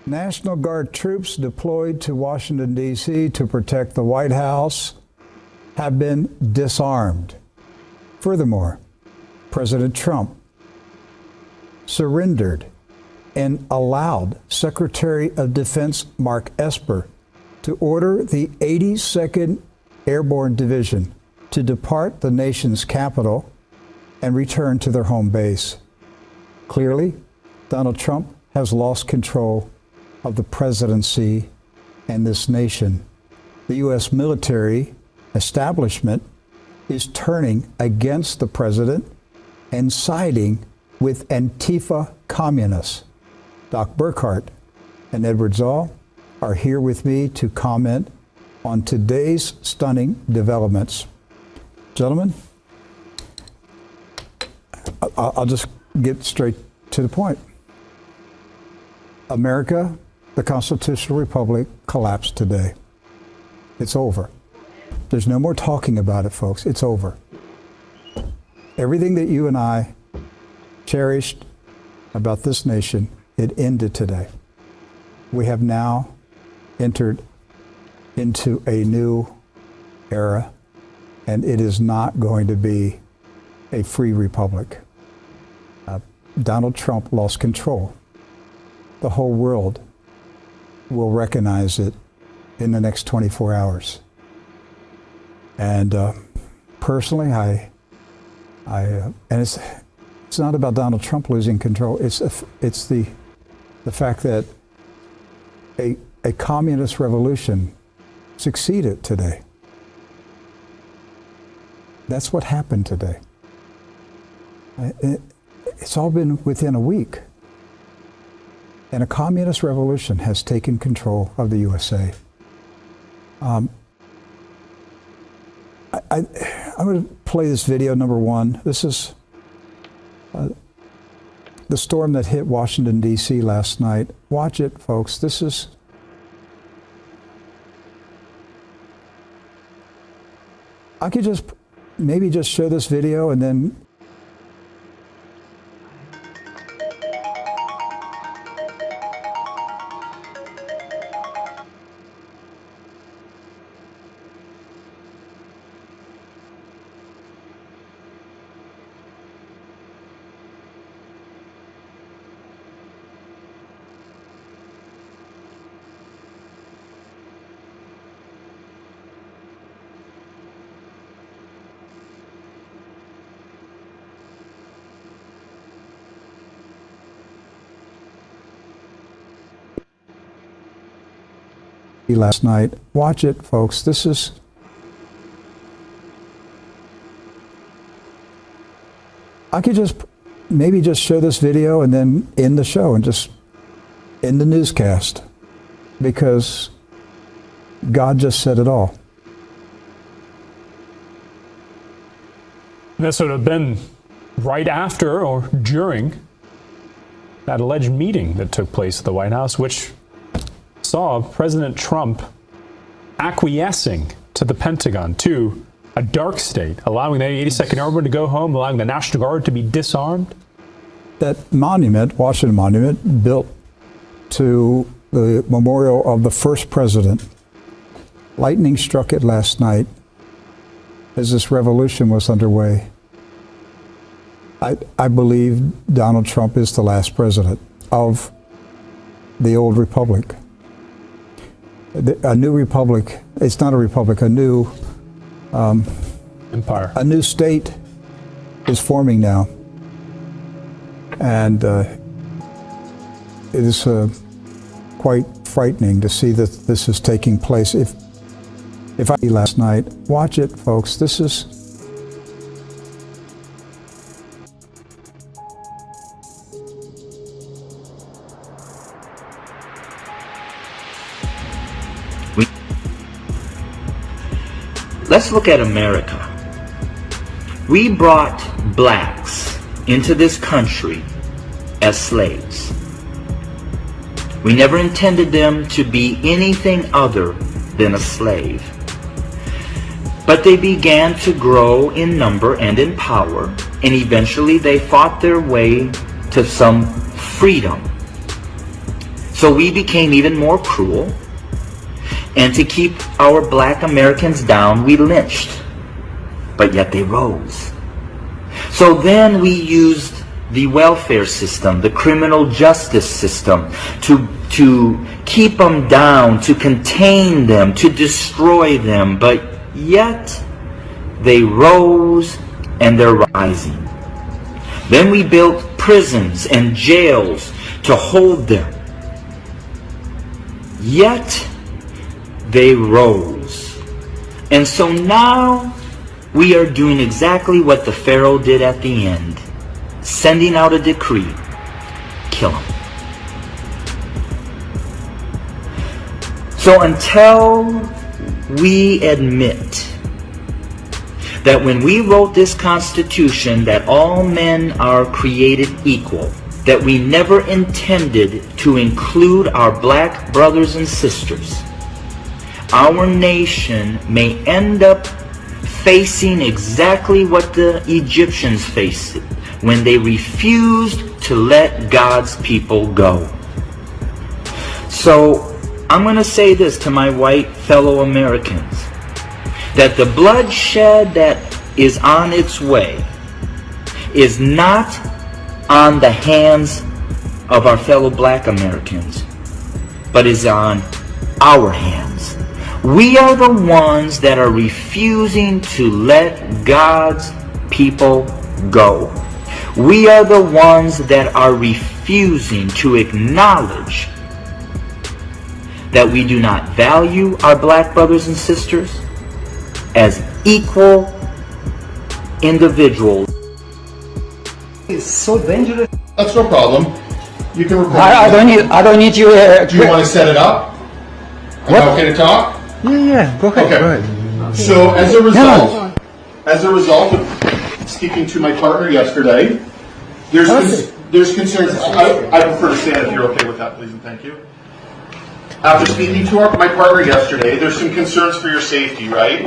National Guard troops deployed to Washington, D.C. to protect the White House have been disarmed. Furthermore, President Trump surrendered and allowed Secretary of Defense Mark Esper to order the 82nd Airborne Division to depart the nation's capital and return to their home base. Clearly, Donald Trump has lost control of the presidency and this nation. The U.S. military establishment is turning against the president and siding with Antifa communists. Doc Burkhart and Edward Zoll are here with me to comment on today's stunning developments. Gentlemen, I'll just get straight to the point. America, the constitutional republic, collapsed today. It's over. There's no more talking about it, folks. It's over. Everything that you and I cherished about this nation, it ended today. We have now entered into a new era, and it is not going to be a free republic. Donald Trump lost control. The whole world will recognize it in the next 24 hours. And personally, and it's not about Donald Trump losing control. It's the fact that a communist revolution succeeded today. That's what happened today. It's all been within a week. And a communist revolution has taken control of the USA. I'm going to play this video, number one. This is the storm that hit Washington, D.C. last night. Watch it, folks. This is... I could just maybe just show this video and then... last night. Watch it, folks. This is... I could just maybe just show this video and then end the show and just end the newscast, because God just said it all. This would have been right after or during that alleged meeting that took place at the White House, which saw President Trump acquiescing to the Pentagon, to a dark state, allowing the 82nd Airborne to go home, allowing the National Guard to be disarmed. That monument, Washington Monument, built to the memorial of the first president, lightning struck it last night as this revolution was underway. I believe Donald Trump is the last president of the old republic. A new republic, it's not a republic, a new empire. A new state is forming now. And it is quite frightening to see that this is taking place. If I last night, watch it, folks. This is... Let's look at America. We brought blacks into this country as slaves. We never intended them to be anything other than a slave. But they began to grow in number and in power, and eventually they fought their way to some freedom. So we became even more cruel. And to keep our black Americans down, we lynched. But yet they rose. So then we used the welfare system, the criminal justice system, to keep them down, to contain them, to destroy them. But yet they rose and they're rising. Then we built prisons and jails to hold them. Yet they rose. And so now we are doing exactly what the Pharaoh did at the end, sending out a decree, kill him. So until we admit that when we wrote this Constitution that all men are created equal, that we never intended to include our black brothers and sisters, our nation may end up facing exactly what the Egyptians faced when they refused to let God's people go. So I'm going to say this to my white fellow Americans, that the bloodshed that is on its way is not on the hands of our fellow black Americans, but is on our hands. We are the ones that are refusing to let God's people go. We are the ones that are refusing to acknowledge that we do not value our black brothers and sisters as equal individuals. It's so dangerous. That's no problem. You can record. I don't need you. Do you want to set it up? Am I okay to talk? Yeah. Go ahead. Okay. Go ahead. So as a result of speaking to my partner yesterday, there's concerns. I prefer to stand if you're okay with that, please and thank you. After speaking to my partner yesterday, there's some concerns for your safety, right?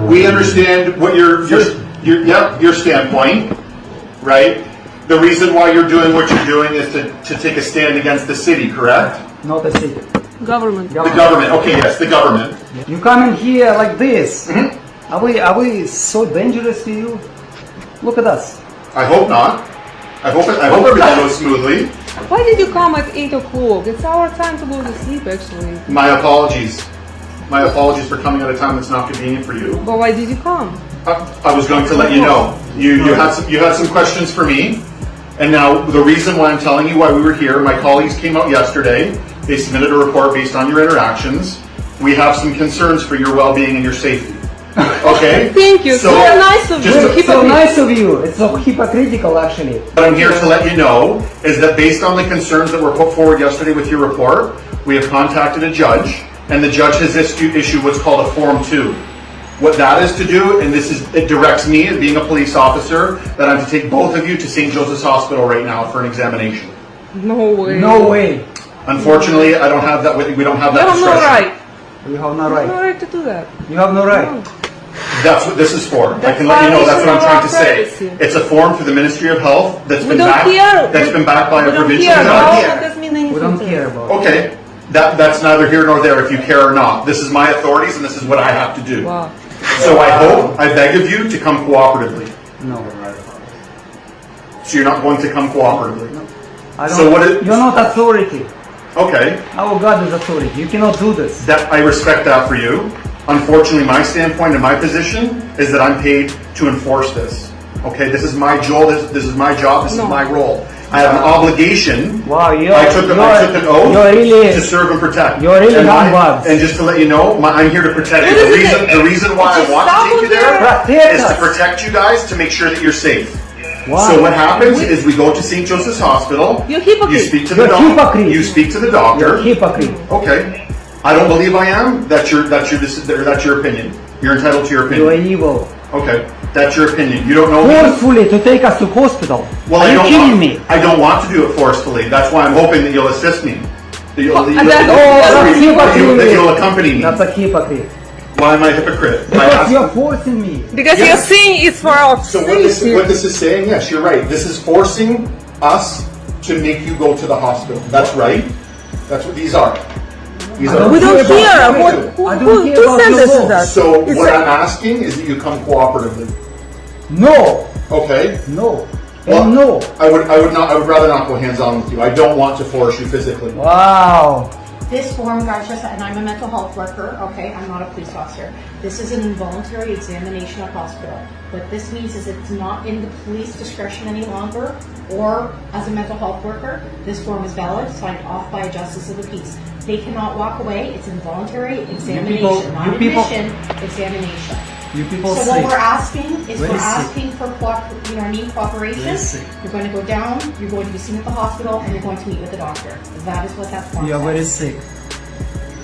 We understand what your standpoint, right? The reason why you're doing what you're doing is to take a stand against the city, correct? Not a secret. Government. The government. Okay, yes, the government. You come in here like this. Mm-hmm. Are we so dangerous to you? Look at us. I hope not. I hope everything goes smoothly. Why did you come at 8 o'clock? It's our time to go to sleep, actually. My apologies. My apologies for coming at a time that's not convenient for you. But why did you come? I was going to let you know. You had some questions for me, and now the reason why I'm telling you why we were here. My colleagues came out yesterday. They submitted a report based on your interactions. We have some concerns for your well-being and your safety. Okay. Thank you. So nice of you. It's so nice of you. It's so hypocritical, actually. What I'm here to let you know is that based on the concerns that were put forward yesterday with your report, we have contacted a judge, and the judge has issued what's called a Form 2. What that is to do, and it directs me, as being a police officer, that I'm to take both of you to St. Joseph's Hospital right now for an examination. No way. No way. Unfortunately, I don't have that. We don't have that You have no discretion. right. You have no You have no right. right to do that. You have no right. No. That's what this is for. I That's can let you know. That's what I'm trying to violation of our say. It's a form through the Ministry of Health that's We been don't backed. care. That's been backed by a We don't provincial care. No, judge. that doesn't mean anything. We don't to care us. about it. Okay, that's neither here nor there. If you care or not, this is my authorities, and this is what I have to do. Wow. So I beg of you to come cooperatively. No. So you're not going to come cooperatively. I don't. So what is- You're not authority. Okay, Our God is authority. You cannot do this. that I respect that for you. Unfortunately, my standpoint and my position is that I'm paid to enforce this. Okay, this is my job. This is my job. This is my role. I have an obligation. Wow, I took an oath you're really, to serve and protect. You're really humbug. And just to let you know, I'm here to protect you. What is The reason why I want to take you there Protect is to us. protect you guys to make sure that you're safe. Wow. So what happens is we go to St. Joseph's Hospital. You're hypocrite. You speak to You're the doctor. hypocrite. You speak to the You're doctor. hypocrite. Okay. I don't believe I am. That's your opinion. You're entitled to your You're opinion. evil. Okay. That's your opinion. You don't know me. Forcefully to take us to hospital. Well, Are I you don't kidding want, me? I don't want to do it forcefully. That's why I'm hoping that you'll assist me. That you'll, and that's- that's hypocrisy. that you'll accompany me. That's a hypocrite. Why am I a hypocrite? I Because ask- you're forcing me. Because Yes. you're saying it's for our So safety. what this is saying, yes, you're right. This is forcing us to make you go to the hospital. That's right. That's what these are. These are. We don't care care. about What, you. who sent us that? So It's what a- I'm asking is that you come cooperatively. No, Okay? no, Well, and no. I would rather not go hands-on with you. I don't want to force you physically. Wow. This form, guys, and I'm a mental health worker, okay? I'm not a police officer. This is an involuntary examination at hospital. What this means is it's not in the police discretion any longer, or as a mental health worker, this form is valid, signed off by a justice of the peace. They cannot walk away. It's involuntary examination, not admission, examination. You people So what we're asking is Very we're sick. asking for need cooperation. Very sick. You're going to go down, you're going to be seen at the hospital, and you're going to meet with the doctor. That is what that form You are very says. sick.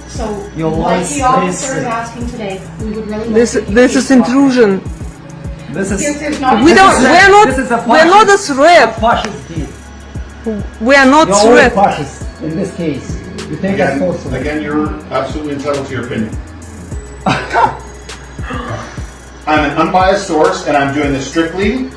So, Your like voice the very officer is sick. asking today, we would really This like to this see is intrusion. This is There's not We even- don't. this is a We're not a fascist- threat. fascist deal. We are not You're all threat. fascists in this case. You take us forcibly. Again, you're absolutely entitled to your opinion. I'm an unbiased source, and I'm doing this strictly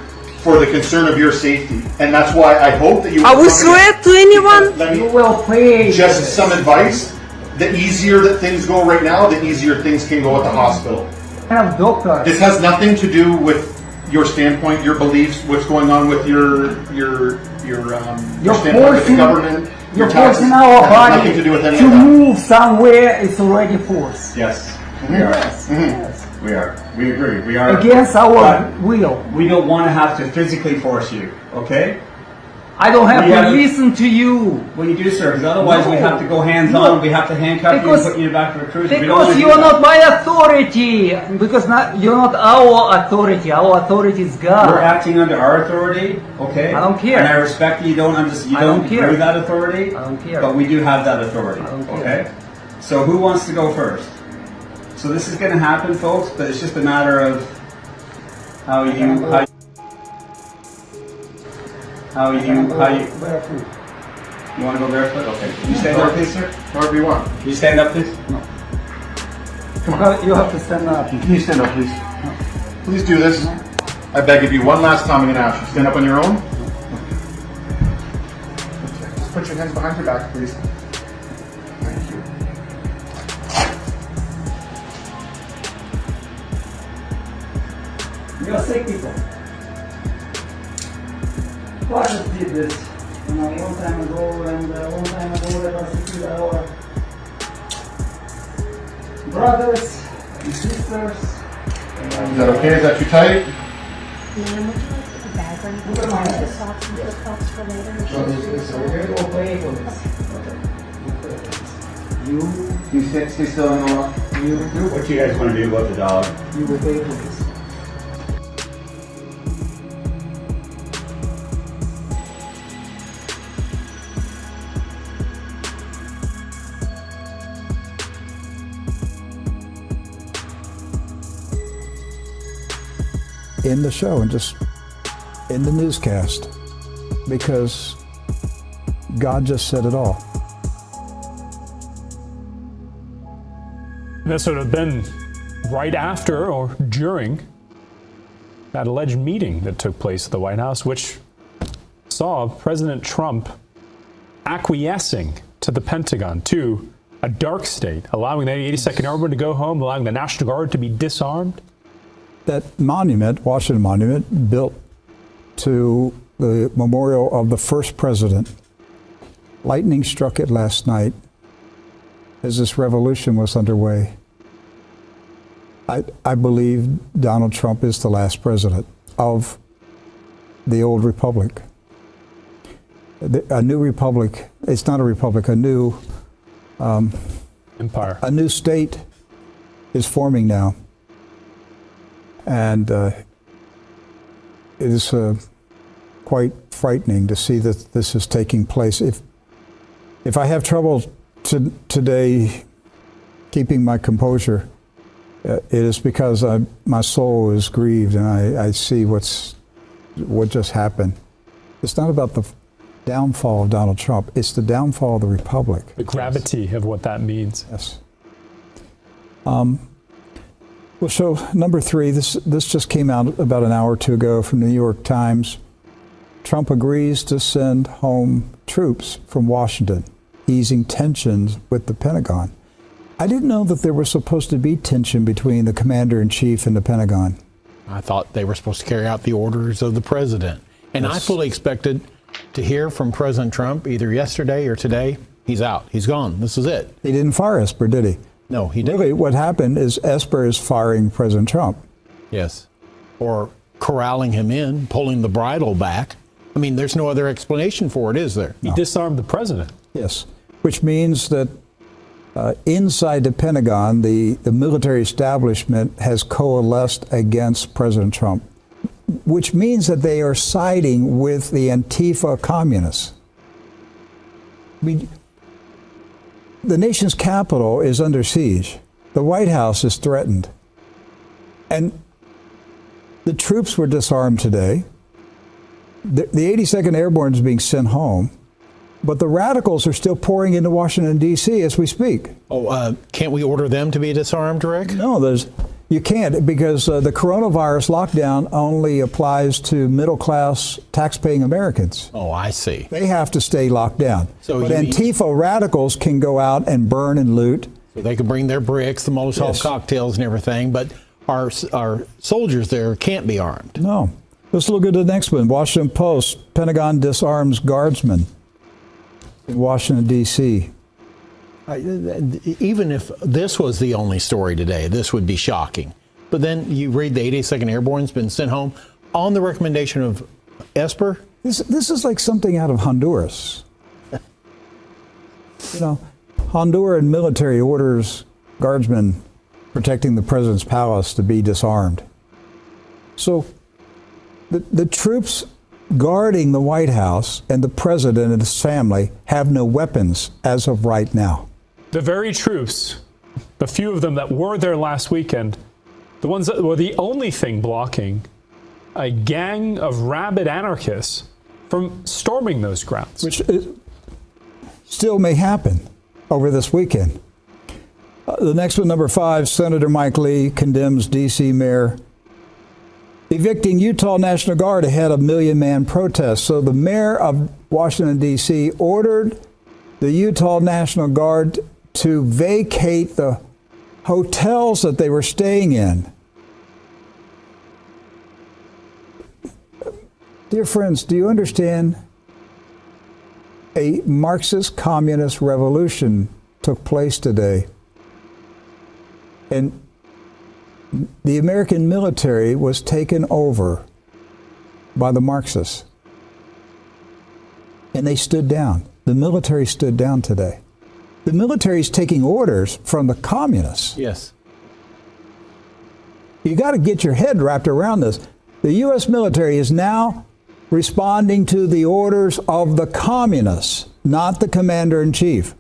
for the concern of your safety. And that's why I hope that you. Are we will come in- threat to anyone? Let You me will pay. just some advice. The easier that things go right now, the easier things can go at the hospital. Kind of doctor. This has nothing to do with your standpoint, your beliefs, what's going on with your You're standpoint with the forcing- government. You're your taxes. forcing our That has body nothing to do with any to of that. move somewhere. It's already forced. Yes, Yes. Yes. we are. We agree. We are. Against our But will. we don't want to have to physically force you, okay? I don't have We to have- listen to you. Well, you do, sir, because otherwise we No. have to go hands-on, No. we have to handcuff you Because- and put you back to a cruiser. We don't Because wanna do you are that. not my authority. Because you're not our authority. Our authority is God. We're acting under our authority, okay? I don't care. And I respect that you don't understand, you I don't don't care. agree with that authority. I don't care. But we do have that authority, I don't care. okay? So who wants to go first? So this is going to happen, folks, but it's just a matter of how you Barefoot. you want to go barefoot? Okay. You stand up, please, sir. However you want. You stand up, please. You have to stand up. Can you stand up, please? Please do this. I beg of you, one last time I'm going to ask you. Stand up on your own. Just put your hands behind your back, please. Thank you. You are sick people. Fascists did this a long time ago, and a long time ago they persecuted our brothers and sisters. Is that okay? Is that too tight? Ma'am, would you like a bag or anything? Look at my The head. socks and flip-flops for later? We will pay for this. You You stay still in the rock. What do you guys want to do about the dog? you will pay for this. In the show and just in the newscast, because God just said it all. This would have been right after or during that alleged meeting that took place at the White House, which saw President Trump acquiescing to the Pentagon, to a dark state, allowing the 82nd Airborne to go home, allowing the National Guard to be disarmed. That monument, Washington Monument, built to the memorial of the first president, lightning struck it last night as this revolution was underway. I believe Donald Trump is the last president of the old republic. A new republic, it's not a republic, a new Empire. a new state is forming now. And it is quite frightening to see that this is taking place. If I have trouble today keeping my composure, it is because my soul is grieved and I see what just happened. It's not about the downfall of Donald Trump. It's the downfall of the republic. The gravity of what that means. Yes. Well, so number 3, this just came out about an hour or two ago from the New York Times. Trump agrees to send home troops from Washington easing tensions with the Pentagon. I didn't know that there was supposed to be tension between the commander-in-chief and the Pentagon. I thought they were supposed to carry out the orders of the president. And I fully expected to hear from President Trump either yesterday or today. He's out. He's gone. This is it. He didn't fire Esper, did he? No, he didn't. Really, what happened is Esper is firing President Trump. Yes. Or corralling him in, pulling the bridle back. I mean, there's no other explanation for it, is there? He disarmed the president. Yes, which means that inside the Pentagon, the military establishment has coalesced against President Trump, which means that they are siding with the Antifa communists. I mean, the nation's capital is under siege. The White House is threatened. And the troops were disarmed today. The 82nd Airborne is being sent home. But the radicals are still pouring into Washington, D.C. as we speak. Oh, can't we order them to be disarmed, Rick? No, you can't, because the coronavirus lockdown only applies to middle-class, tax-paying Americans. Oh, I see. They have to stay locked down. So but Antifa radicals can go out and burn and loot. So they can bring their bricks, the Molotov cocktails and everything, but our soldiers there can't be armed. No. Let's look at the next one. Washington Post, Pentagon disarms guardsmen in Washington, D.C. Even if this was the only story today, this would be shocking. But then you read the 82nd Airborne's been sent home on the recommendation of Esper. This is like something out of Honduras. You know, Honduran military orders guardsmen protecting the president's palace to be disarmed. So the troops guarding the White House and the president and his family have no weapons as of right now. The very troops, the few of them that were there last weekend, the ones that were the only thing blocking a gang of rabid anarchists from storming those grounds. Which still may happen over this weekend. The next one, number 5, Senator Mike Lee condemns D.C. Mayor evicting Utah National Guard ahead of million-man protest. So the mayor of Washington, D.C. ordered the Utah National Guard to vacate the hotels that they were staying in. Dear friends, do you understand? A Marxist communist revolution took place today. And the American military was taken over by the Marxists. And they stood down. The military stood down today. The military is taking orders from the communists. Yes. You got to get your head wrapped around this. The U.S. military is now responding to the orders of the communists, not the commander-in-chief.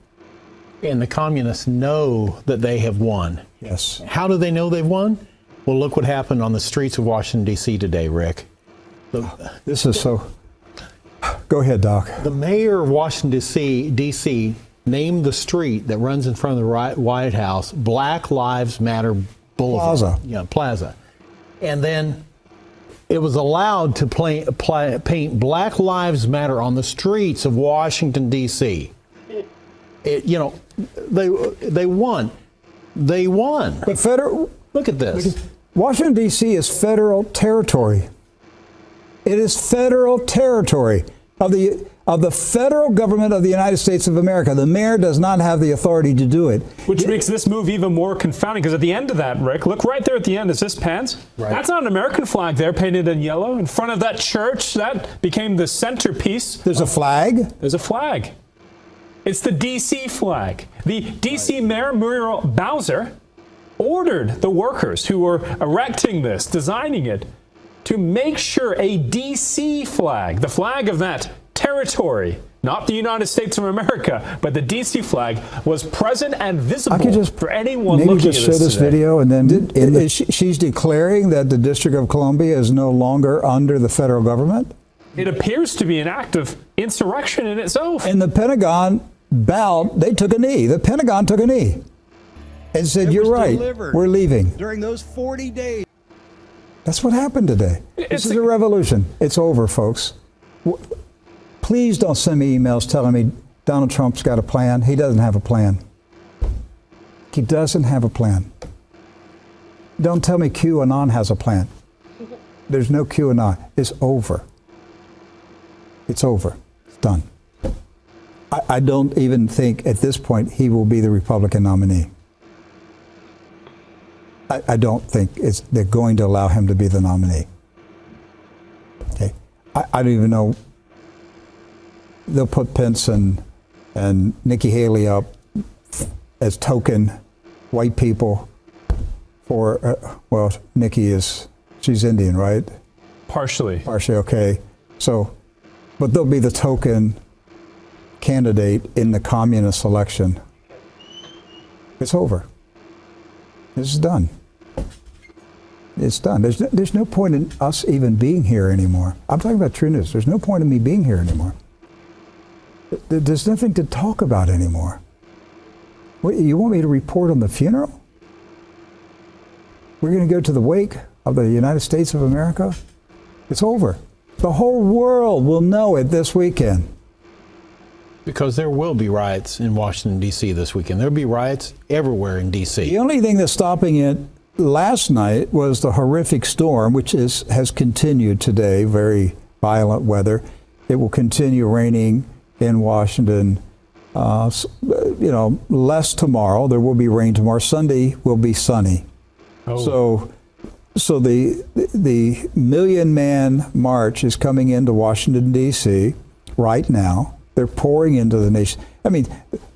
And the communists know that they have won. Yes. How do they know they've won? Well, look what happened on the streets of Washington, D.C. today, Rick. This is so... Go ahead, Doc. The mayor of Washington, D.C. named the street that runs in front of the White House Black Lives Matter Boulevard. Plaza. Yeah, Plaza. And then it was allowed to paint Black Lives Matter on the streets of Washington, D.C. They won. They won. But federal... Look at this. Washington, D.C. is federal territory. It is federal territory of the federal government of the United States of America. The mayor does not have the authority to do it. Which makes this move even more confounding, because at the end of that, Rick, look right there at the end. Is this pants? Right. That's not an American flag there painted in yellow in front of that church. That became the centerpiece. There's a flag. There's a flag. It's the D.C. flag. The D.C. Mayor, Muriel Bowser, ordered the workers who were erecting this, designing it, to make sure a D.C. flag, the flag of that territory, not the United States of America, but the D.C. flag, was present and visible for anyone looking at this. Maybe just show this today. video, and then she's declaring that the District of Columbia is no longer under the federal government? It appears to be an act of insurrection in itself. And the Pentagon bowed, they took a knee. The Pentagon took a knee and said, "You're right, we're leaving." During those 40 days. That's what happened today. This is a revolution. It's over, folks. Please don't send me emails telling me Donald Trump's got a plan. He doesn't have a plan. He doesn't have a plan. Don't tell me QAnon has a plan. There's no QAnon. It's over. It's over. It's done. I don't even think at this point he will be the Republican nominee. I don't think they're going to allow him to be the nominee. Okay. I don't even know. They'll put Pence and Nikki Haley up as token white people for, well, Nikki she's Indian, right? Partially. Partially, okay. So, but they'll be the token candidate in the communist election. It's over. This is done. It's done. There's no point in us even being here anymore. I'm talking about true news. There's no point in me being here anymore. There's nothing to talk about anymore. What, you want me to report on the funeral? We're going to go to the wake of the United States of America? It's over. The whole world will know it this weekend. Because there will be riots in Washington, D.C. this weekend. There'll be riots everywhere in D.C. The only thing that's stopping it last night was the horrific storm, which has continued today, very violent weather. It will continue raining in Washington, less tomorrow. There will be rain tomorrow. Sunday will be sunny. Oh. So the million-man march is coming into Washington, D.C. right now. They're pouring into the nation. I mean,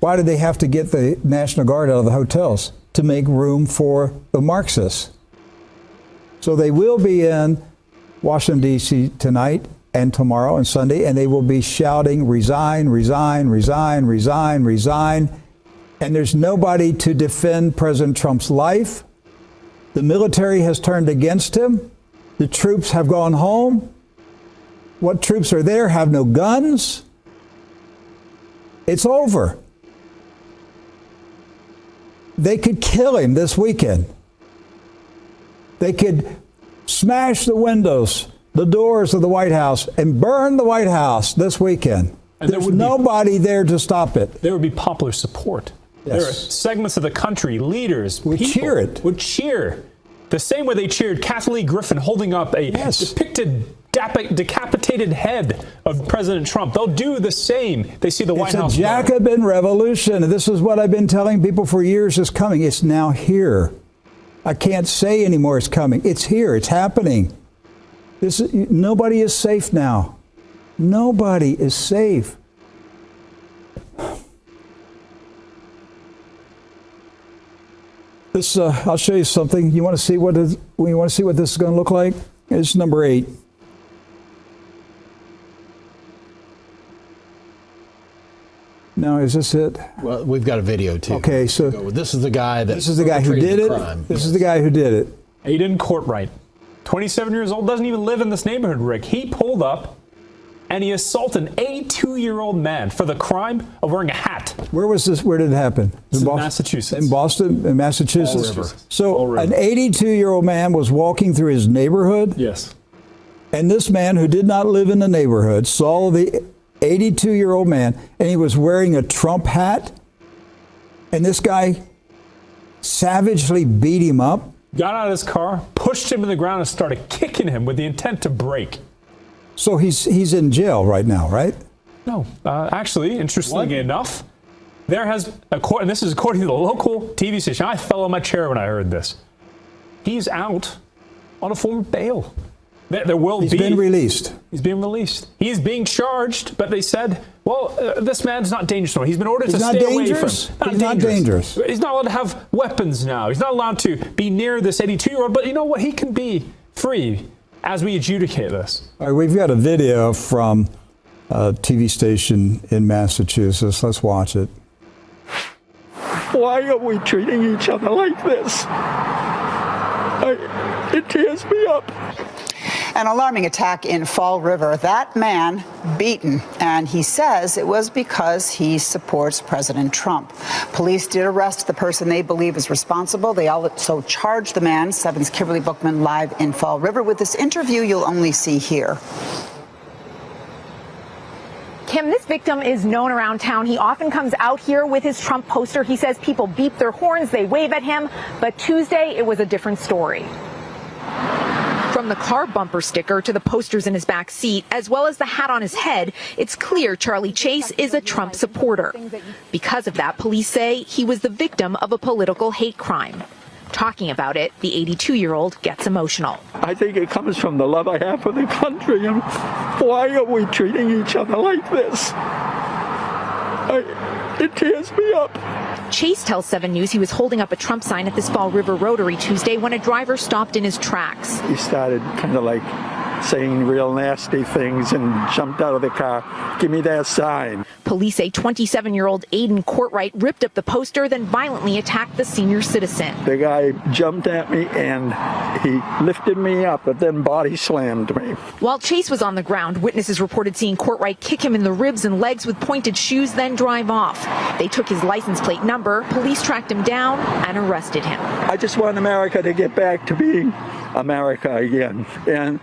why did they have to get the National Guard out of the hotels? To make room for the Marxists. So they will be in Washington, D.C. tonight and tomorrow and Sunday, and they will be shouting, resign, resign, resign, resign, resign. And there's nobody to defend President Trump's life. The military has turned against him. The troops have gone home. What troops are there have no guns. It's over. They could kill him this weekend. They could smash the windows, the doors of the White House, and burn the White House this weekend. And there's nobody there to stop it. There would be popular support. Yes. There are segments of the country, leaders, would cheer it. Would cheer. The same way they cheered Kathleen Lee Griffin holding up a depicted decapitated head of President Trump. They'll do the same. They see the White House. It's a Jacobin revolution. This is what I've been telling people for years is coming. It's now here. I can't say anymore it's coming. It's here. It's happening. Nobody is safe now. Nobody is safe. This, I'll show you something. You want to see what this is going to look like? It's number 8. Now, is this it? Well, we've got a video too. Okay, so this is the guy that. This is the guy who did it. This is the guy who did it. Aiden Courtwright, 27 years old, doesn't even live in this neighborhood, Rick. He pulled up and he assaulted an 82-year-old man for the crime of wearing a hat. Where was this? Where did it happen? In Massachusetts. In Boston, in Massachusetts. Fall River. So an 82-year-old man was walking through his neighborhood. Yes. And this man who did not live in the neighborhood saw the 82-year-old man, and he was wearing a Trump hat. And this guy savagely beat him up. Got out of his car, pushed him to the ground, and started kicking him with the intent to break. So he's in jail right now, right? No. Actually, interestingly enough, there has, and this is according to the local TV station. I fell on my chair when I heard this. He's out on a form of bail. He's been released. He's being released. He's being charged, but they said, well, this man's not dangerous anymore. He's been ordered to stay away from him. He's not dangerous. He's not allowed to have weapons now. He's not allowed to be near this 82-year-old. But you know what? He can be free as we adjudicate this. All right, we've got a video from a TV station in Massachusetts. Let's watch it. Why are we treating each other like this? It tears me up. An alarming attack in Fall River. That man beaten, and he says it was because he supports President Trump. Police did arrest the person they believe is responsible. They also charged the man. 7's Kimberly Bookman live in Fall River with this interview you'll only see here. Kim, this victim is known around town. He often comes out here with his Trump poster. He says people beep their horns, they wave at him. But Tuesday, it was a different story. From the car bumper sticker to the posters in his back seat, as well as the hat on his head, it's clear Charlie Chase is a Trump supporter. Because of that, police say he was the victim of a political hate crime. Talking about it, the 82-year-old gets emotional. I think it comes from the love I have for the country, and why are we treating each other like this? It tears me up. Chase tells 7 News he was holding up a Trump sign at this Fall River Rotary Tuesday when a driver stopped in his tracks. He started kind of like saying real nasty things and jumped out of the car. Give me that sign. Police say 27-year-old Aiden Courtwright ripped up the poster, then violently attacked the senior citizen. The guy jumped at me and he lifted me up, but then body slammed me. While Chase was on the ground, witnesses reported seeing Courtwright kick him in the ribs and legs with pointed shoes, then drive off. They took his license plate number, police tracked him down and arrested him. I just want America to get back to being America again. And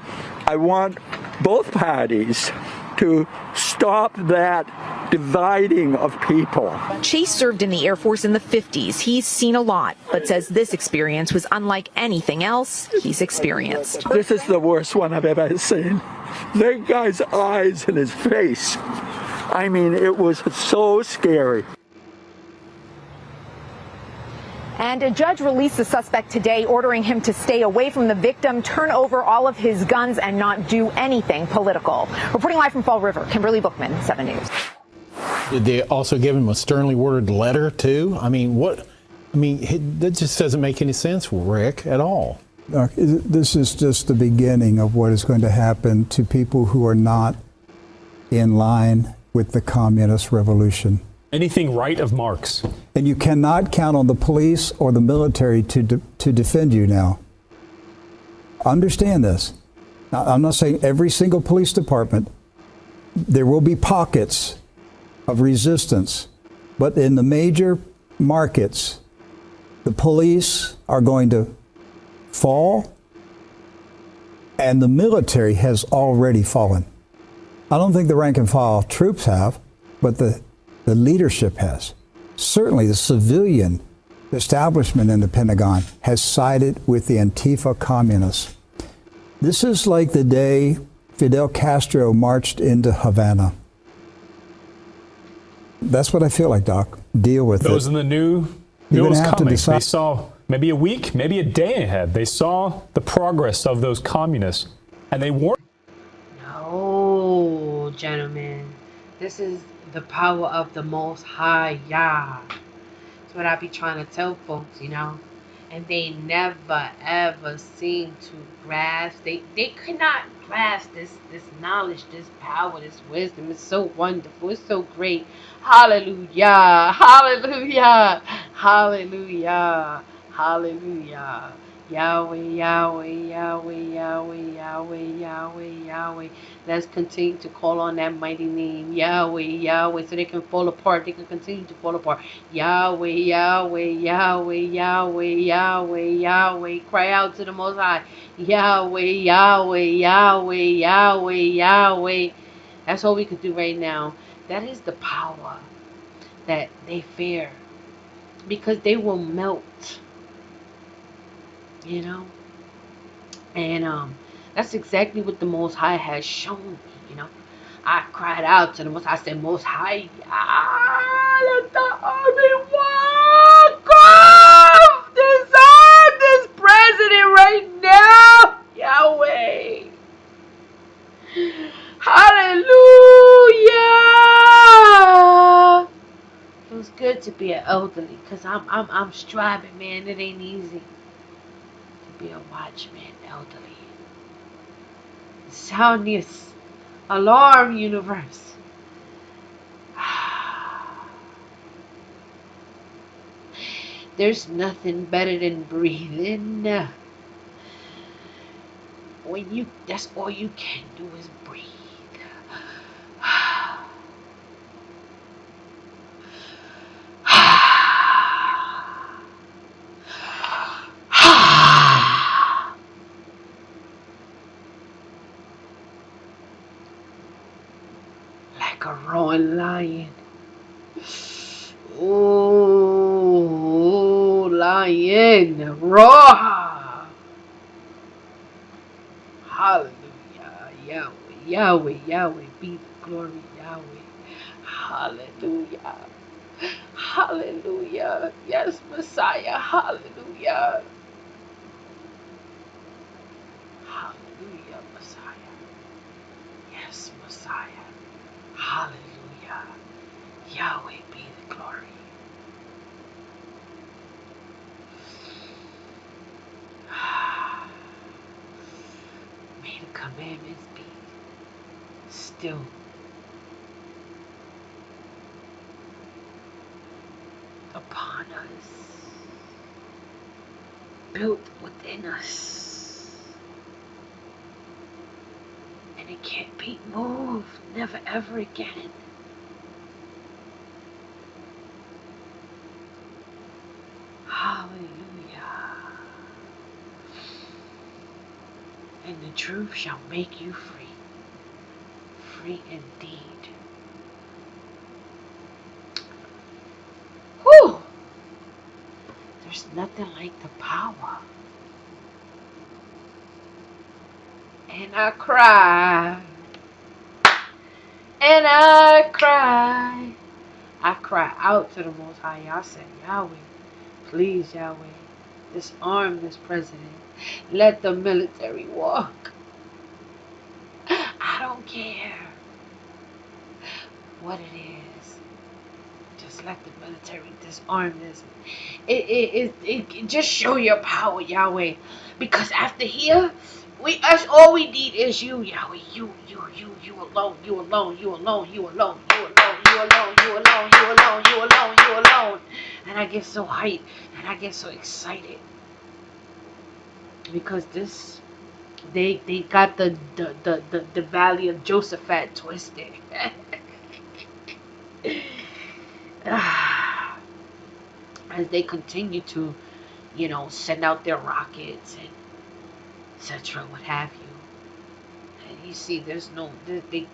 I want both parties to stop that dividing of people. Chase served in the Air Force in the 50s. He's seen a lot, but says this experience was unlike anything else he's experienced. This is the worst one I've ever seen. That guy's eyes in his face. I mean, it was so scary. And a judge released the suspect today, ordering him to stay away from the victim, turn over all of his guns, and not do anything political. Reporting live from Fall River, Kimberly Bookman, 7 News. Did they also give him a sternly worded letter, too? I mean, what? I mean, that just doesn't make any sense, Rick, at all. This is just the beginning of what is going to happen to people who are not in line with the communist revolution. Anything right of Marx. And you cannot count on the police or the military to defend you now. Understand this. Now, I'm not saying every single police department. There will be pockets of resistance. But in the major markets, the police are going to fall, and the military has already fallen. I don't think the rank and file troops have, but the leadership has. Certainly the civilian establishment in the Pentagon has sided with the Antifa communists. This is like the day Fidel Castro marched into Havana. That's what I feel like, Doc. Deal with it. Those in the knew it was coming. They saw maybe a week, maybe a day ahead. They saw the progress of those communists, and they warned. No, gentlemen. This is the power of the Most High Yah. That's what I be trying to tell folks, you know. And they never ever seem to grasp. They could not grasp this knowledge, this power, this wisdom. It's so wonderful. It's so great. Hallelujah. Hallelujah. Hallelujah. Hallelujah. Yahweh, Yahweh, Yahweh, Yahweh, Yahweh, Yahweh, Yahweh. Let's continue to call on that mighty name, Yahweh, Yahweh, so they can fall apart. They can continue to fall apart. Yahweh, Yahweh, Yahweh, Yahweh, Yahweh, Yahweh. Cry out to the Most High. Yahweh, Yahweh, Yahweh, Yahweh, Yahweh. That's all we could do right now. That is the power that they fear, because they will melt. You know, and that's exactly what the Most High has shown me. You know, I cried out to the Most High. I said, Most High, let the army walk off this president right now, Yahweh. Hallelujah. It was good to be an elderly, because I'm striving, man. It ain't easy. Be a watchman, elderly. Sound this alarm, universe. There's nothing better than breathing. That's all you can do is breathe. Ayin Roha. Hallelujah. Yahweh, Yahweh, Yahweh, be the glory, Yahweh. Hallelujah. Hallelujah. Yes, Messiah. Hallelujah. Hallelujah, Messiah. Yes, Messiah. Hallelujah. Yahweh be the glory. May the commandments be still upon us, built within us, and it can't be moved, never ever again. Hallelujah. And the truth shall make you free, free indeed. Whew! There's nothing like the power. And I cry. And I cry. I cry out to the Most High. I said, Yahweh, please, Yahweh, disarm this president. Let the military walk. I don't care what it is. Just let the military disarm this. It just show your power, Yahweh. Because after here, all we need is you, Yahweh. You alone, you alone, you alone, you alone, you alone, you alone, you alone, you alone, you alone, you alone. And I get so hyped and I get so excited. Because they got the valley of Josaphat twisted. As they continue to, send out their rockets and etc. what have you. And you see, they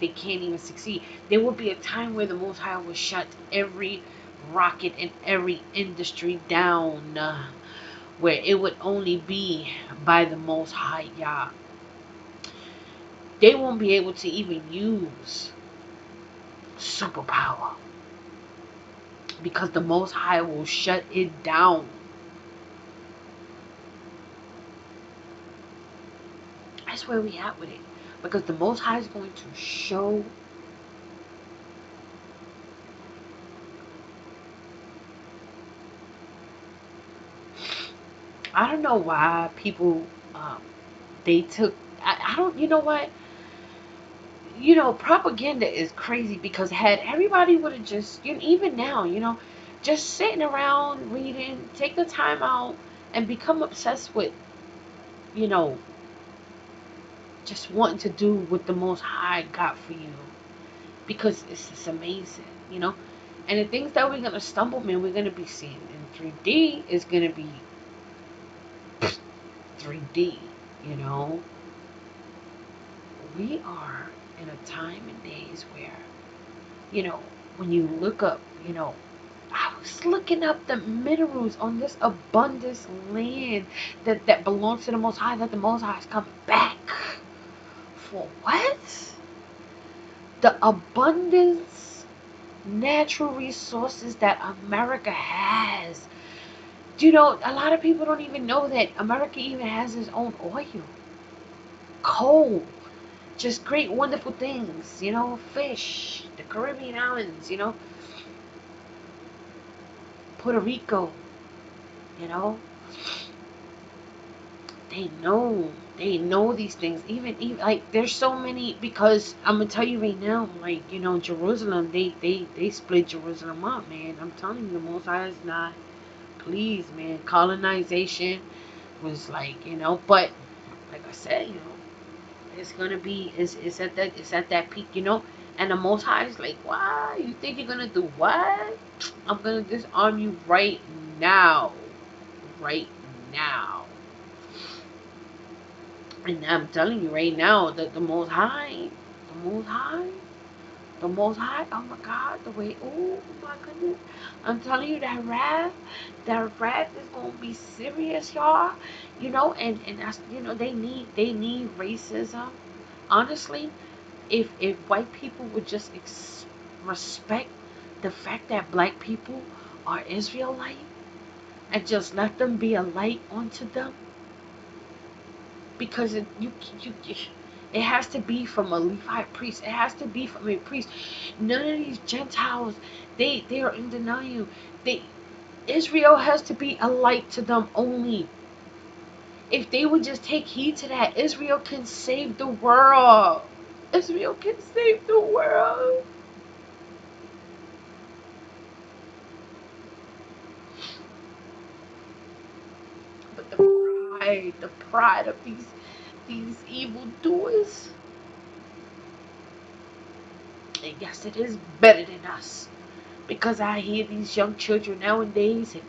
can't even succeed. There will be a time where the Most High will shut every rocket and every industry down, where it would only be by the Most High Yah. They won't be able to even use superpower, because the Most High will shut it down. That's where we at with it. Because the Most High is going to show I don't know why people they took I don't, you know what, propaganda is crazy. Because had everybody would have just, even now, just sitting around reading, take the time out and become obsessed with, just wanting to do what the Most High got for you. Because it's just amazing, And the things that we're going to stumble, man, we're going to be seeing in 3D is going to be 3D, We are in a time and days where, when you look up, I was looking up the minerals on this abundance land that belongs to the Most High, that the Most High is coming back. For what? The abundance, natural resources that America has. A lot of people don't even know that America even has its own oil, coal, just great, wonderful things, fish, the Caribbean islands, Puerto Rico, they know these things. Even like, there's so many. Because I'm gonna tell you right now, like, Jerusalem, they split Jerusalem up, man. I'm telling you, the Most High is not pleased, man. Colonization was like, but like I said, it's gonna be, it's at that peak, and the Most High is like, what? You think you're gonna do what? I'm gonna disarm you right now. Right now. And I'm telling you right now that the Most High The Most High, oh my God, the way, oh my goodness. I'm telling you, that wrath is gonna be serious, y'all. You know, and that's, you know, they need racism. Honestly, if white people would just respect the fact that black people are Israelite and just let them be a light onto them, because it has to be from a Levite priest. It has to be from a priest. None of these Gentiles, they are in denial. Israel has to be a light to them only. If they would just take heed to that, Israel can save the world. Israel can save the world. But the pride of these evil doers. And yes, it is better than us. Because I hear these young children nowadays, and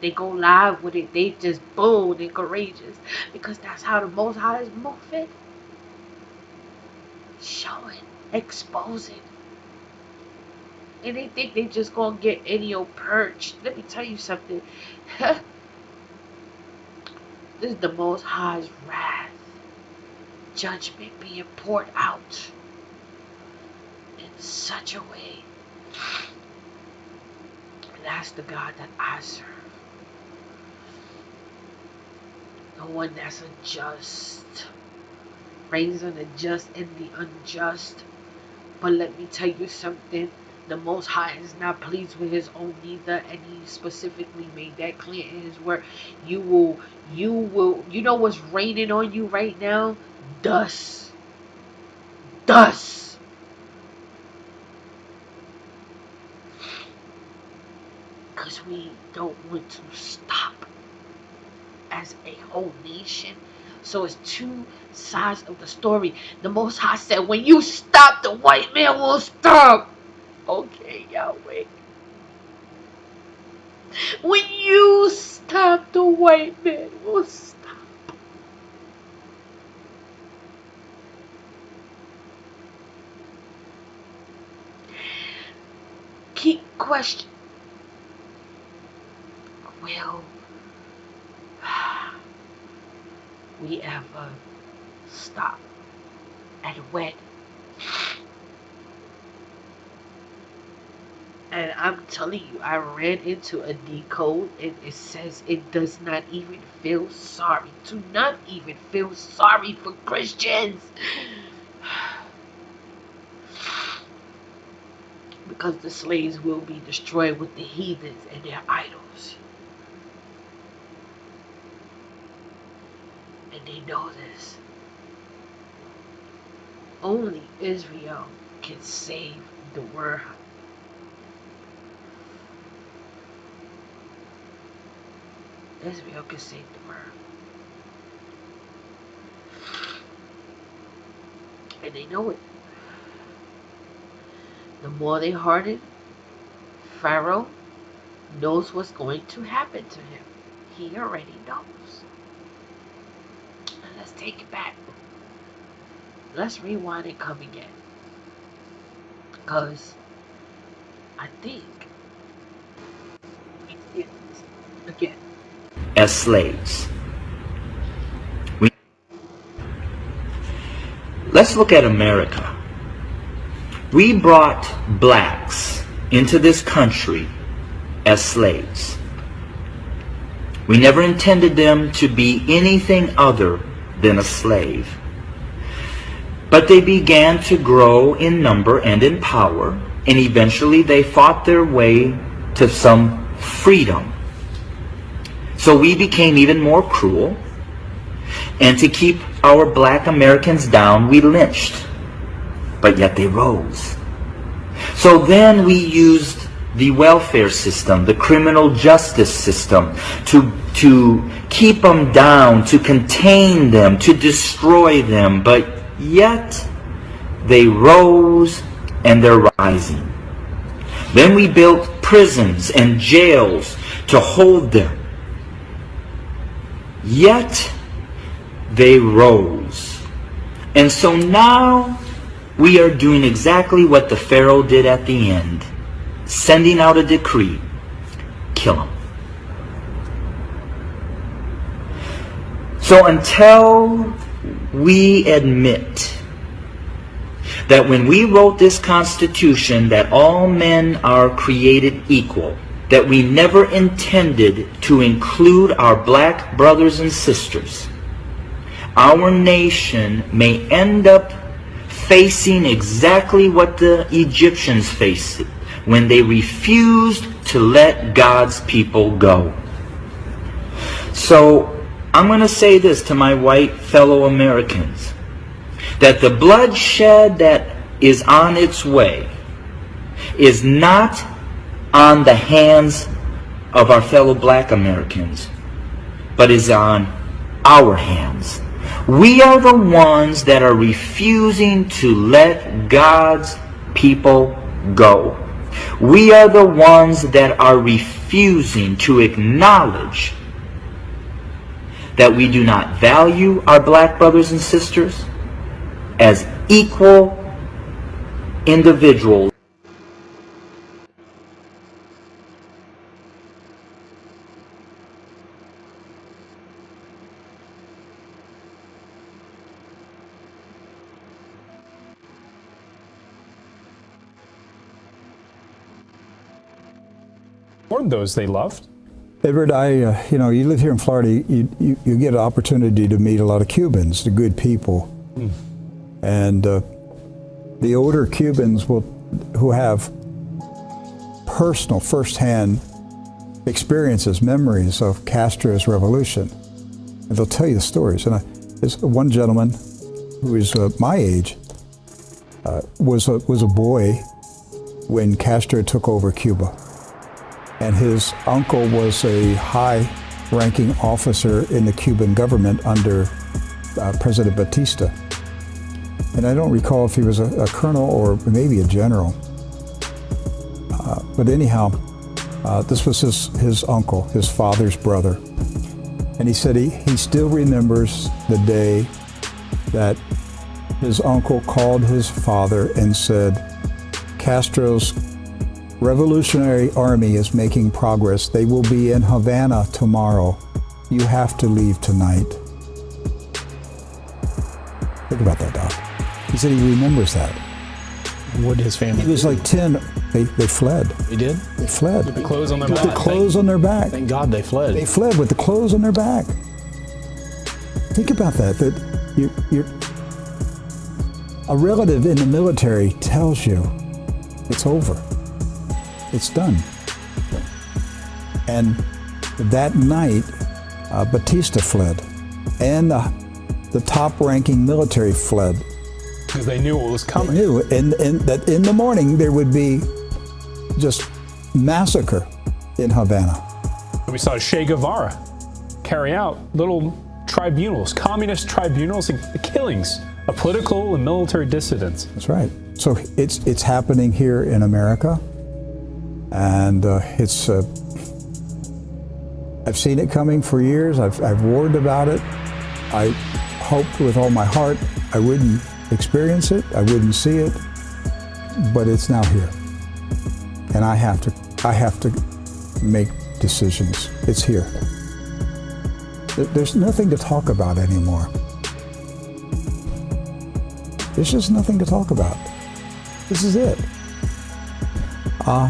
they go live with it. They just bold and courageous. Because that's how the Most High is moving. Showing, exposing. And they think they just gonna get any old perch. Let me tell you something. This is the Most High's wrath. Judgment being poured out in such a way. And that's the God that I serve. The one that's unjust. Reigns on the just and the unjust. But let me tell you something. The Most High is not pleased with his own neither, and he specifically made that clear in his word. You will, you know what's raining on you right now? Dust. Dust. Because we don't want to stop as a whole nation. So it's two sides of the story. The Most High said, when you stop, the white man will stop. Okay, Yahweh. When you stop, the white man will stop. Keep question. Will we ever stop? And when? And I'm telling you, I ran into a decode and it says it does not even feel sorry. Do not even feel sorry for Christians. Because the slaves will be destroyed with the heathens and their idols. And they know this. Only Israel can save the world. Israel can save the world. And they know it. The more they harden, Pharaoh knows what's going to happen to him. He already knows. And let's take it back. Let's rewind and come again. Because I think we did it again. As slaves. Let's look at America. We brought blacks into this country as slaves. We never intended them to be anything other than a slave. But they began to grow in number and in power, and eventually they fought their way to some freedom. So we became even more cruel, and to keep our black Americans down, we lynched. But yet they rose. So then we used the welfare system, the criminal justice system, to keep them down, to contain them, to destroy them. But yet they rose and they're rising. Then we built prisons and jails to hold them. Yet they rose. And so now we are doing exactly what the Pharaoh did at the end, sending out a decree, kill them. So until we admit that when we wrote this Constitution that all men are created equal, that we never intended to include our black brothers and sisters, our nation may end up facing exactly what the Egyptians faced when they refused to let God's people go. So I'm going to say this to my white fellow Americans, that the bloodshed that is on its way is not on the hands of our fellow black Americans, but is on our hands. We are the ones that are refusing to let God's people go. We are the ones that are refusing to acknowledge that we do not value our black brothers and sisters as equal individuals. Warned those they loved. Edward, you live here in Florida. You get an opportunity to meet a lot of Cubans, the good people, and the older Cubans who have personal, firsthand experiences, memories of Castro's revolution, and they'll tell you the stories. And there's one gentleman who is my age, was a boy when Castro took over Cuba. And his uncle was a high-ranking officer in the Cuban government under President Batista. And I don't recall if he was a colonel or maybe a general. But anyhow, this was his uncle, his father's brother. And he said he still remembers the day that his uncle called his father and said, Castro's Revolutionary Army is making progress. They will be in Havana tomorrow. You have to leave tonight. Think about that, Doc. He said he remembers that. What did his family do? He was like 10. They fled. They did? They fled. With the clothes on their back. With the clothes on their back. Thank God they fled. They fled with the clothes on their back. Think about that. That a relative in the military tells you it's over. It's done. And that night, Batista fled, and the top-ranking military fled. Because they knew what was coming. They knew, and that in the morning there would be just massacre in Havana. And we saw Che Guevara carry out little tribunals, communist tribunals, and killings of political and military dissidents. That's right. So it's happening here in America. And I've seen it coming for years. I've warned about it. I hoped with all my heart I wouldn't experience it, I wouldn't see it, but it's now here. And I have to make decisions. It's here. There's nothing to talk about anymore. There's just nothing to talk about. This is it. I'm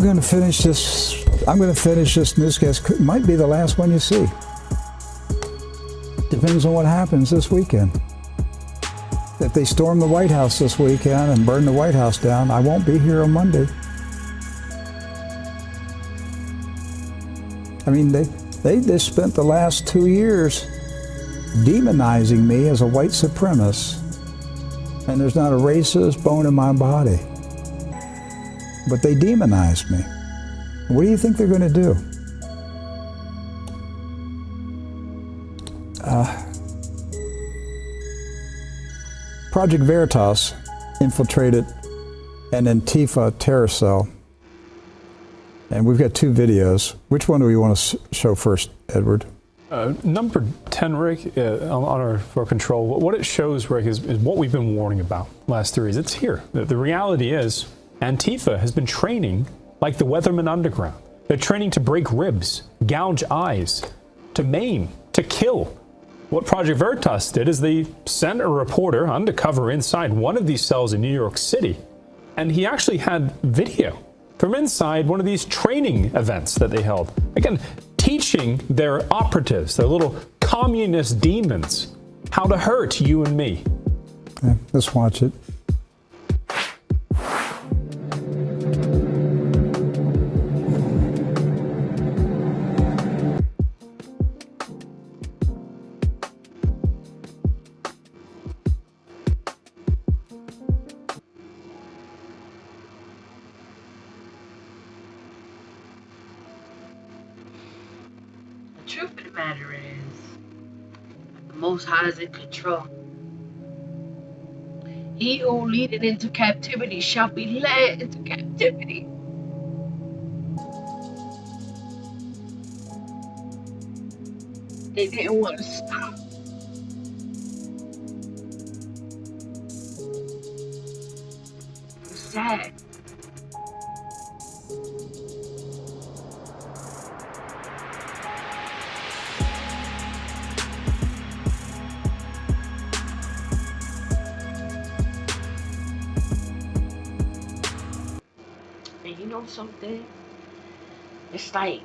going to finish this newscast. It might be the last one you see. Depends on what happens this weekend. If they storm the White House this weekend and burn the White House down, I won't be here on Monday. They spent the last 2 years demonizing me as a white supremacist, and there's not a racist bone in my body. But they demonized me. What do you think they're going to do? Project Veritas infiltrated an Antifa terror cell. And we've got 2 videos. Which one do we want to show first, Edward? Number 10, Rick, for control, what it shows, Rick, is what we've been warning about last series. It's here. The reality is Antifa has been training like the Weatherman Underground. They're training to break ribs, gouge eyes, to maim, to kill. What Project Veritas did is they sent a reporter undercover inside one of these cells in New York City, and he actually had video from inside one of these training events that they held. Again, teaching their operatives, their little communist demons, how to hurt you and me. Okay, let's watch it. The truth of the matter is, the Most High is in control. He who leadeth into captivity shall be led into captivity. They didn't want to stop. It's sad. And you know something? It's like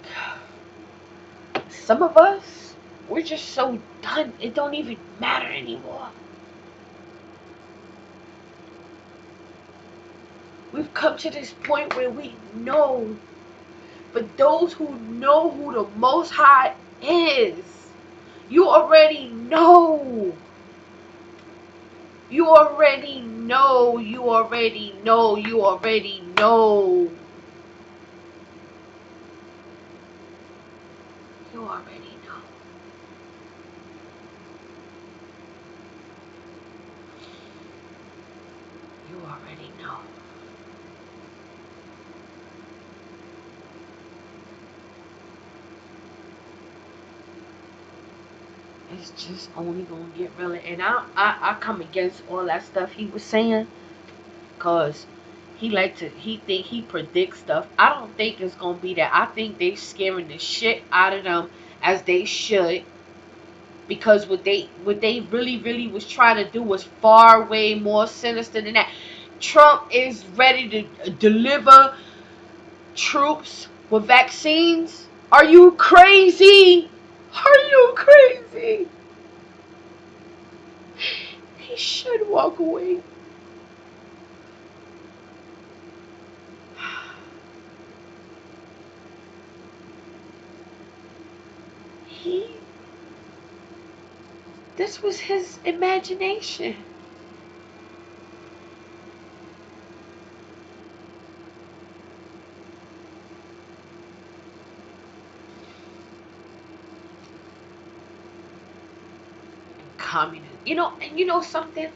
some of us, we're just so done. It don't even matter anymore. We've come to this point where we know, but those who know who the Most High is, you already know. You already know. You already know. You already know. You already know. You already know. It's just only gonna get realer. And I come against all that stuff he was saying, cause he think he predicts stuff. I don't think it's gonna be that. I think they scaring the shit out of them, as they should, because what they really was trying to do was far way more sinister than that. Trump is ready to deliver troops with vaccines. Are you crazy? Are you crazy? He should walk away. This was his imagination. Communist, and you know something,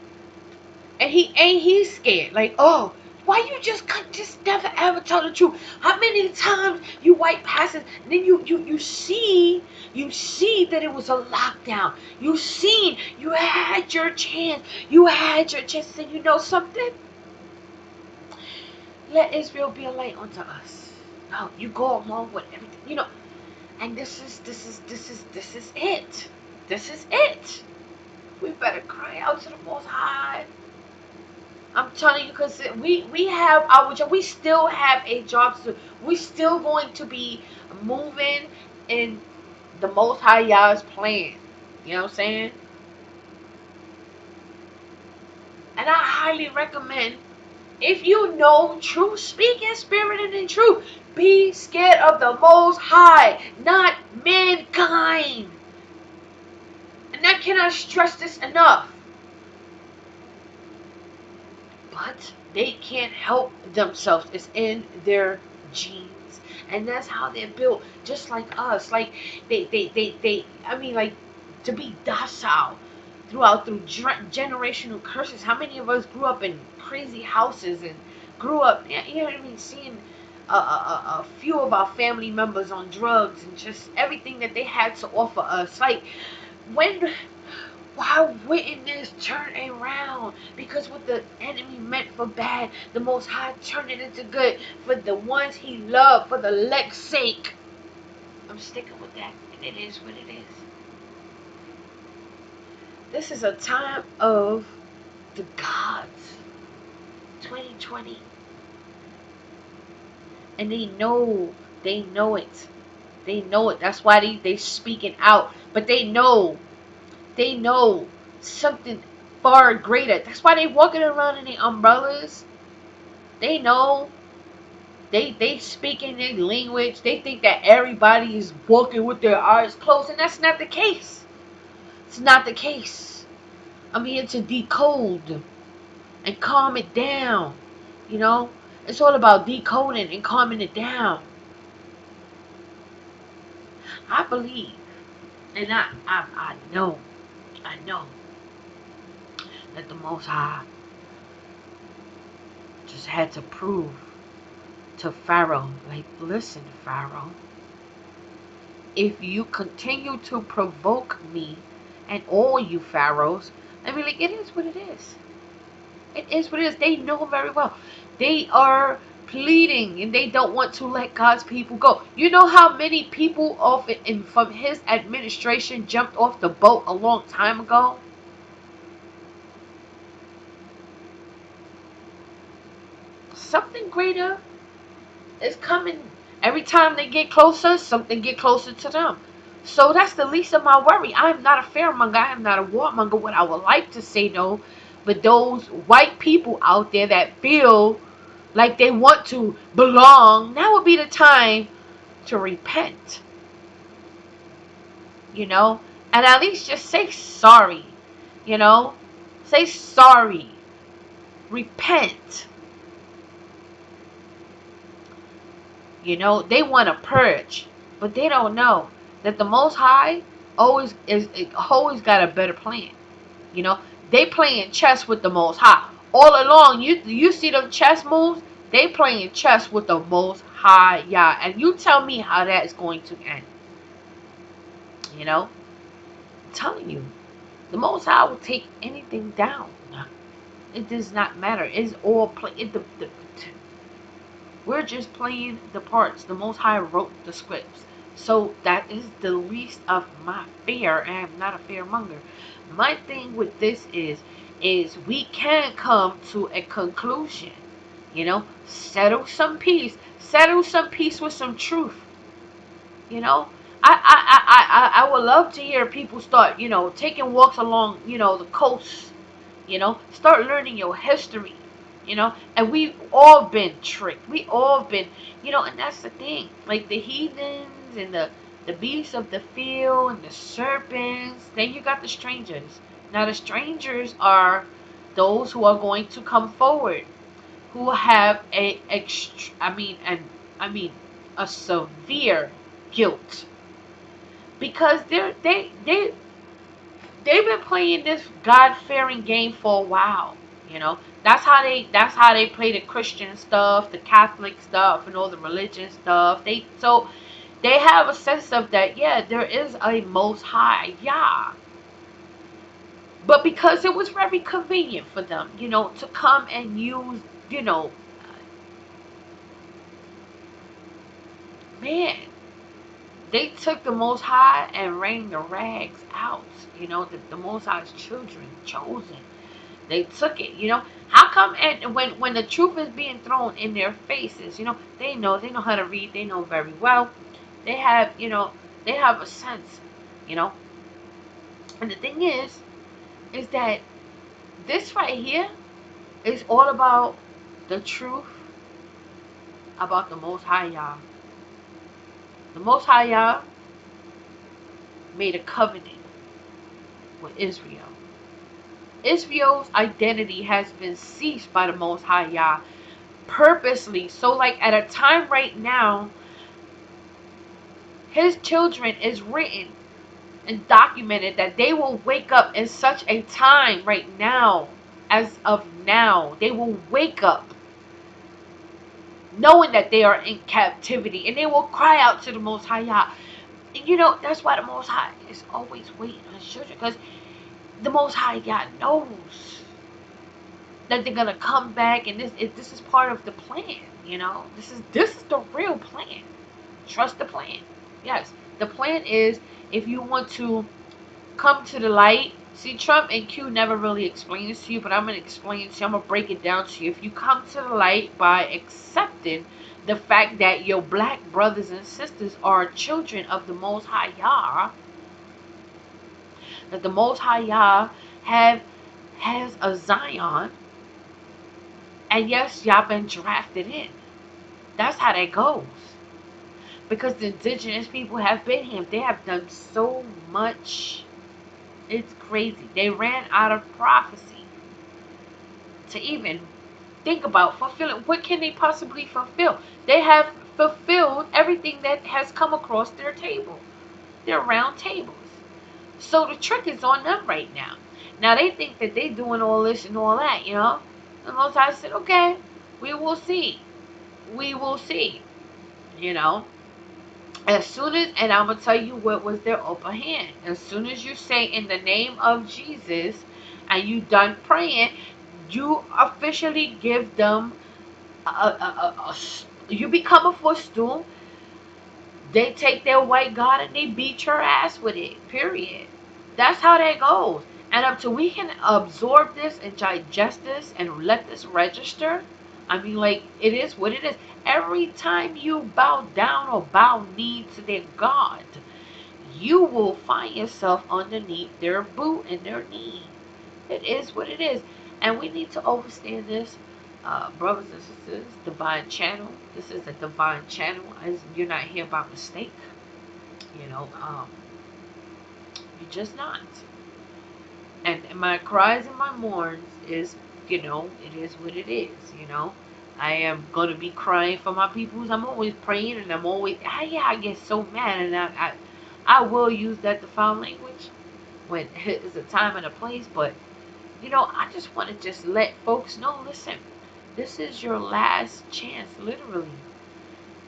and he's scared. Like, oh, why you just never ever tell the truth? How many times you white pastors, and then you see that it was a lockdown. You had your chance. You had your chance. And you know something? Let Israel be a light unto us. No, you go along with everything, And this is it. This is it. We better cry out to the Most High. I'm telling you, because we have our job. We still have a job to do. We're still going to be moving in the Most High Yah's plan. You know what I'm saying? And I highly recommend, if you know truth, speak in spirit and in truth. Be scared of the Most High, not mankind. And I cannot stress this enough. But they can't help themselves. It's in their genes. And that's how they're built. Just like us. Like, to be docile through generational curses. How many of us grew up in crazy houses and grew up, seeing a few of our family members on drugs and just everything that they had to offer us. Like, why wouldn't this turn around? Because what the enemy meant for bad, the Most High turned it into good for the ones he loved, for the elect's sake. I'm sticking with that, and it is what it is. This is a time of the gods. 2020. And they know it. They know it. That's why they speaking out. But they know something far greater. That's why they walking around in their umbrellas. They know. They speak in their language. They think that everybody is walking with their eyes closed, and that's not the case. It's not the case. I'm here to decode and calm it down. You know, it's all about decoding and calming it down. I believe, and I know that the Most High just had to prove to Pharaoh, like, listen, Pharaoh, if you continue to provoke me and all you pharaohs, I mean, like, it is what it is. It is what it is. They know very well. They are pleading and they don't want to let God's people go. You know how many people from his administration jumped off the boat a long time ago? Something greater is coming. Every time they get closer, something get closer to them. So that's the least of my worry. I am not a fearmonger. I am not a warmonger. What I would like to say, though, but those white people out there that feel like they want to belong, now would be the time to repent. You know? And at least just say sorry. You know? Say sorry. Repent. You know? They want to purge. But they don't know that the Most High always got a better plan. You know? They playing chess with the Most High. All along, you see them chess moves? They playing chess with the Most High, Yah. And you tell me how that is going to end. You know? I'm telling you. The Most High will take anything down. It does not matter. It's all play. We're just playing the parts. The Most High wrote the scripts. So that is the least of my fear. And I'm not a fearmonger. My thing with this is we can come to a conclusion. You know, settle some peace with some truth. You know, I would love to hear people start, you know, taking walks along, you know, the coast. You know, start learning your history. You know, and we've all been tricked. We all been, you know, and that's the thing. Like the heathens and the beasts of the field and the serpents. Then you got the strangers. Now the strangers are those who are going to come forward, who have a severe guilt, because they've been playing this God-fearing game for a while. You know, that's how they play the Christian stuff, the Catholic stuff, and all the religion stuff. They have a sense of that. Yeah, there is a Most High, Yah. But because it was very convenient for them, you know, to come and use, you know, man, they took the Most High and rained the rags out. You know, the Most High's children, chosen. They took it, you know. How come when the truth is being thrown in their faces, you know, they know how to read, they know very well. They have, you know, they have a sense, you know. And the thing is that this right here is all about the truth about the Most High Yah. The Most High Yah made a covenant with Israel. Israel's identity has been seized by the Most High Yah purposely. So like at a time right now, his children is written and documented that they will wake up in such a time right now, as of now. They will wake up knowing that they are in captivity, and they will cry out to the Most High Yah. And you know, that's why the Most High is always waiting on his children, because the Most High Yah knows that they're gonna come back, and this is part of the plan. You know, this is the real plan. Trust the plan. Yes, the plan is, if you want to come to the light. See, Trump and Q never really explain this to you, but I'm going to explain it to you. I'm going to break it down to you. If you come to the light by accepting the fact that your black brothers and sisters are children of the Most High Yah, that the Most High Yah has a Zion, and yes, y'all been drafted in. That's how that goes. Because the indigenous people have been here. They have done so much. It's crazy. They ran out of prophecy to even think about fulfilling. What can they possibly fulfill? They have fulfilled everything that has come across their table. Their round tables. So the trick is on them right now. Now they think that they doing all this and all that, you know. And Most High said, okay, we will see. We will see. You know. As soon as, and I'm going to tell you what was their upper hand. As soon as you say in the name of Jesus and you done praying, you officially give them you become a footstool. They take their white God and they beat your ass with it. Period. That's how that goes. And until we can absorb this and digest this and let this register, I mean, like, it is what it is. Every time you bow down or bow knee to their God, you will find yourself underneath their boot and their knee. It is what it is. And we need to understand this, brothers and sisters. Divine channel. This is a divine channel. You're not here by mistake. You know, you're just not. And my cries and my mourns is, you know, it is what it is, you know. I am going to be crying for my peoples. I'm always praying, and I'm always, I get so mad, and I will use that foul language when it's a time and a place, but, you know, I just want to just let folks know, listen, this is your last chance, literally.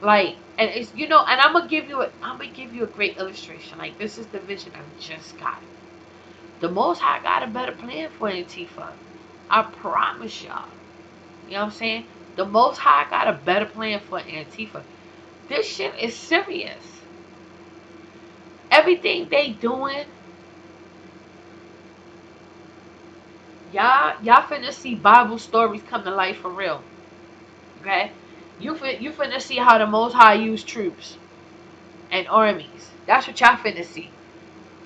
Like, and it's, you know, and I'm going to give you a great illustration. Like, this is the vision I just got. The Most High got a better plan for Antifa. I promise y'all. You know what I'm saying? The Most High got a better plan for Antifa. This shit is serious. Everything they doing, y'all finna see Bible stories come to life for real. Okay? You finna see how the Most High use troops and armies. That's what y'all finna see.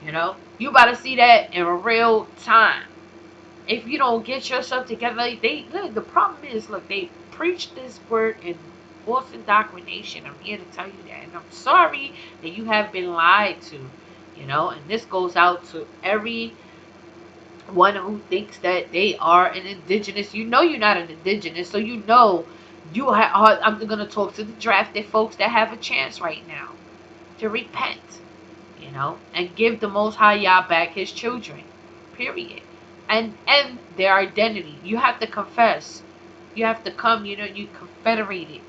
You know? You about to see that in real time. If you don't get yourself together, the problem is, look, they preach this word in false indoctrination. I'm here to tell you that. And I'm sorry that you have been lied to. You know, and this goes out to every one who thinks that they are an indigenous. You know you're not an indigenous, so you know I'm going to talk to the drafted folks that have a chance right now to repent, you know, and give the Most High Yah back his children, period. And their identity. You have to confess. You have to come, you know, you confederated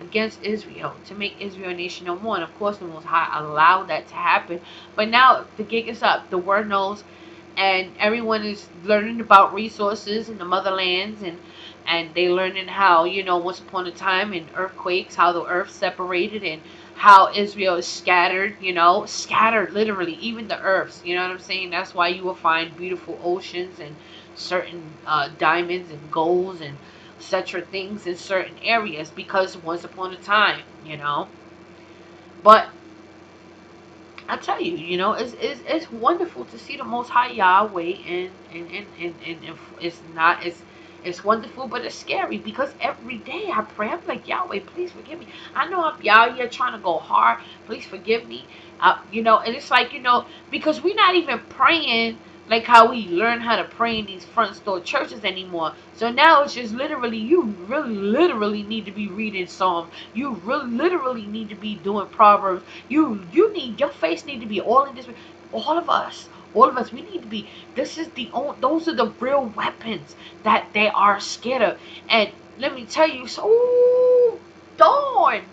against Israel to make Israel a nation no more. And of course the Most High allowed that to happen. But now the gig is up. The word knows, and everyone is learning about resources in the motherlands, and they learning how, you know, once upon a time in earthquakes, how the earth separated, and how Israel is scattered, you know, scattered literally, even the earths, you know what I'm saying? That's why you will find beautiful oceans and certain diamonds and golds and etc. things in certain areas, because once upon a time, you know. But I tell you, you know, it's wonderful to see the Most High Yahweh, and it's wonderful, but it's scary, because every day I pray. I'm like, Yahweh, please forgive me. I know I'm out here trying to go hard. Please forgive me. You know, and it's like, you know, because we're not even praying like how we learn how to pray in these front store churches anymore. So now it's just literally, you really literally need to be reading Psalms. You really literally need to be doing Proverbs. You need, your face need to be all in this. All of us, we need to be. Those are the real weapons that they are scared of. And let me tell you, so darn.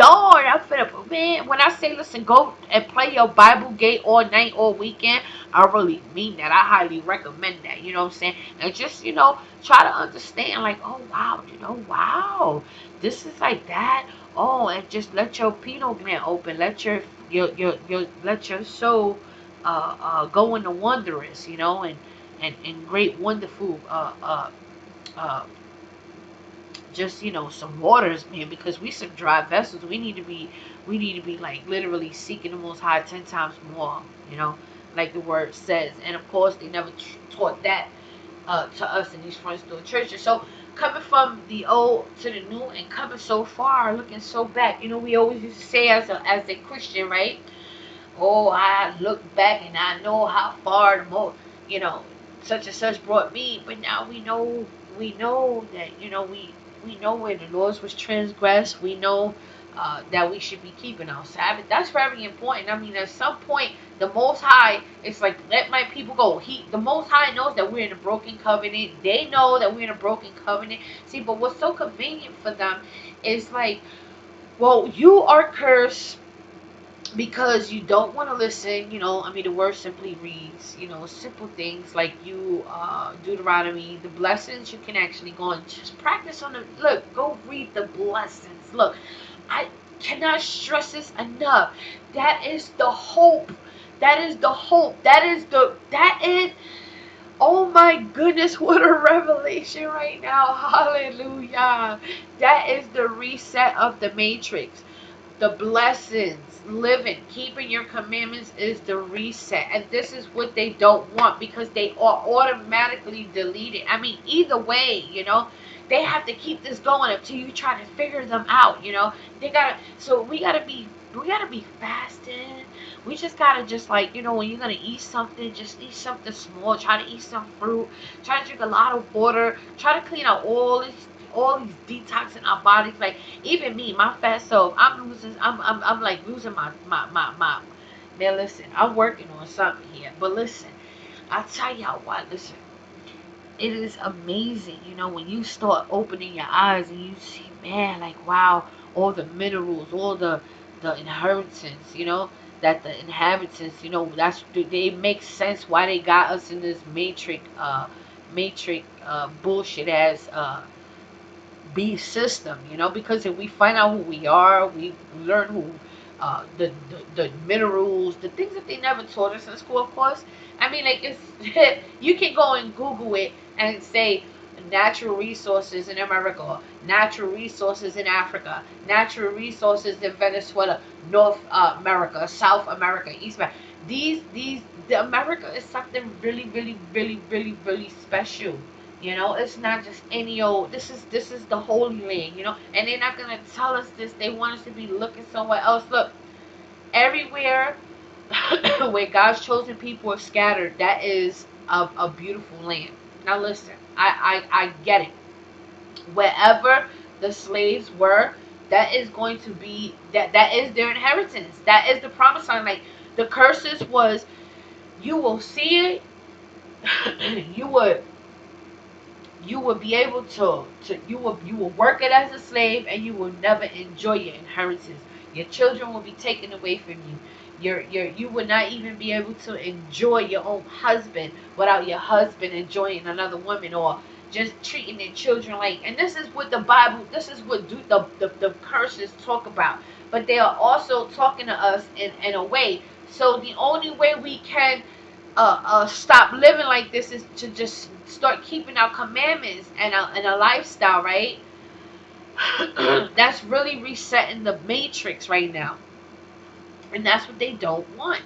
I'm finna, man, when I say, listen, go and play your Bible gate all night, all weekend, I really mean that. I highly recommend that, you know what I'm saying? And just, try to understand, like, oh, wow, wow, this is like that. Oh, and just let your pineal gland open. Let let your soul go into wondrous, and great, wonderful, uh, just some waters, man, because we some dry vessels. We need to be like literally seeking the Most High 10 times more, like the word says. And of course, they never taught that to us in these front door churches. So coming from the old to the new and coming so far, looking so back, we always used to say as a Christian, right? Oh, I look back and I know how far the most, such and such brought me. But now we know that, we know where the laws was transgressed. We know that we should be keeping our Sabbath. That's very important. I mean, at some point, the Most High, it's like, let my people go. The Most High knows that we're in a broken covenant. They know that we're in a broken covenant. See, but what's so convenient for them is like, well, you are cursed because you don't want to listen. The word simply reads, simple things like Deuteronomy, the blessings. You can actually go and just practice on go read the blessings. Look, I cannot stress this enough. That is the hope. That is the hope. That is, oh my goodness, what a revelation right now. Hallelujah. That is the reset of the matrix. The blessings, living, keeping your commandments is the reset. And this is what they don't want, because they are automatically deleted. I mean, either way, they have to keep this going until you try to figure them out, so we gotta be fasting. We just gotta when you're gonna eat something, just eat something small. Try to eat some fruit. Try to drink a lot of water. Try to clean out all these detox in our bodies. Like, even me, my fat self, I'm losing my man, listen, I'm working on something here. But listen, I tell y'all what, listen, it is amazing, when you start opening your eyes and you see, man, like, wow, all the minerals, all the inheritance, that the inhabitants, they make sense why they got us in this matrix bullshit ass beast system, because if we find out who we are, we learn who the minerals, the things that they never taught us in school, of course. I mean, like, it's you can go and Google it and say natural resources in America, natural resources in Africa, natural resources in Venezuela, North America, South America, East America. The America is something really, really, really, really, really special. It's not just any old. This is the Holy Land. And they're not gonna tell us this. They want us to be looking somewhere else. Look, everywhere where God's chosen people are scattered, that is a beautiful land. Now listen, I get it. Wherever the slaves were, that is going to be that is their inheritance. That is the promised land. Like, the curses was, you will see it. You would be able to you will work it as a slave, and you will never enjoy your inheritance. Your children will be taken away from you. You would not even be able to enjoy your own husband without your husband enjoying another woman, or just treating their children like. And this is what the Bible, this is what the curses talk about. But they are also talking to us in a way. So the only way we can stop living like this is to just start keeping our commandments and a lifestyle, right? That's really resetting the matrix right now, and that's what they don't want.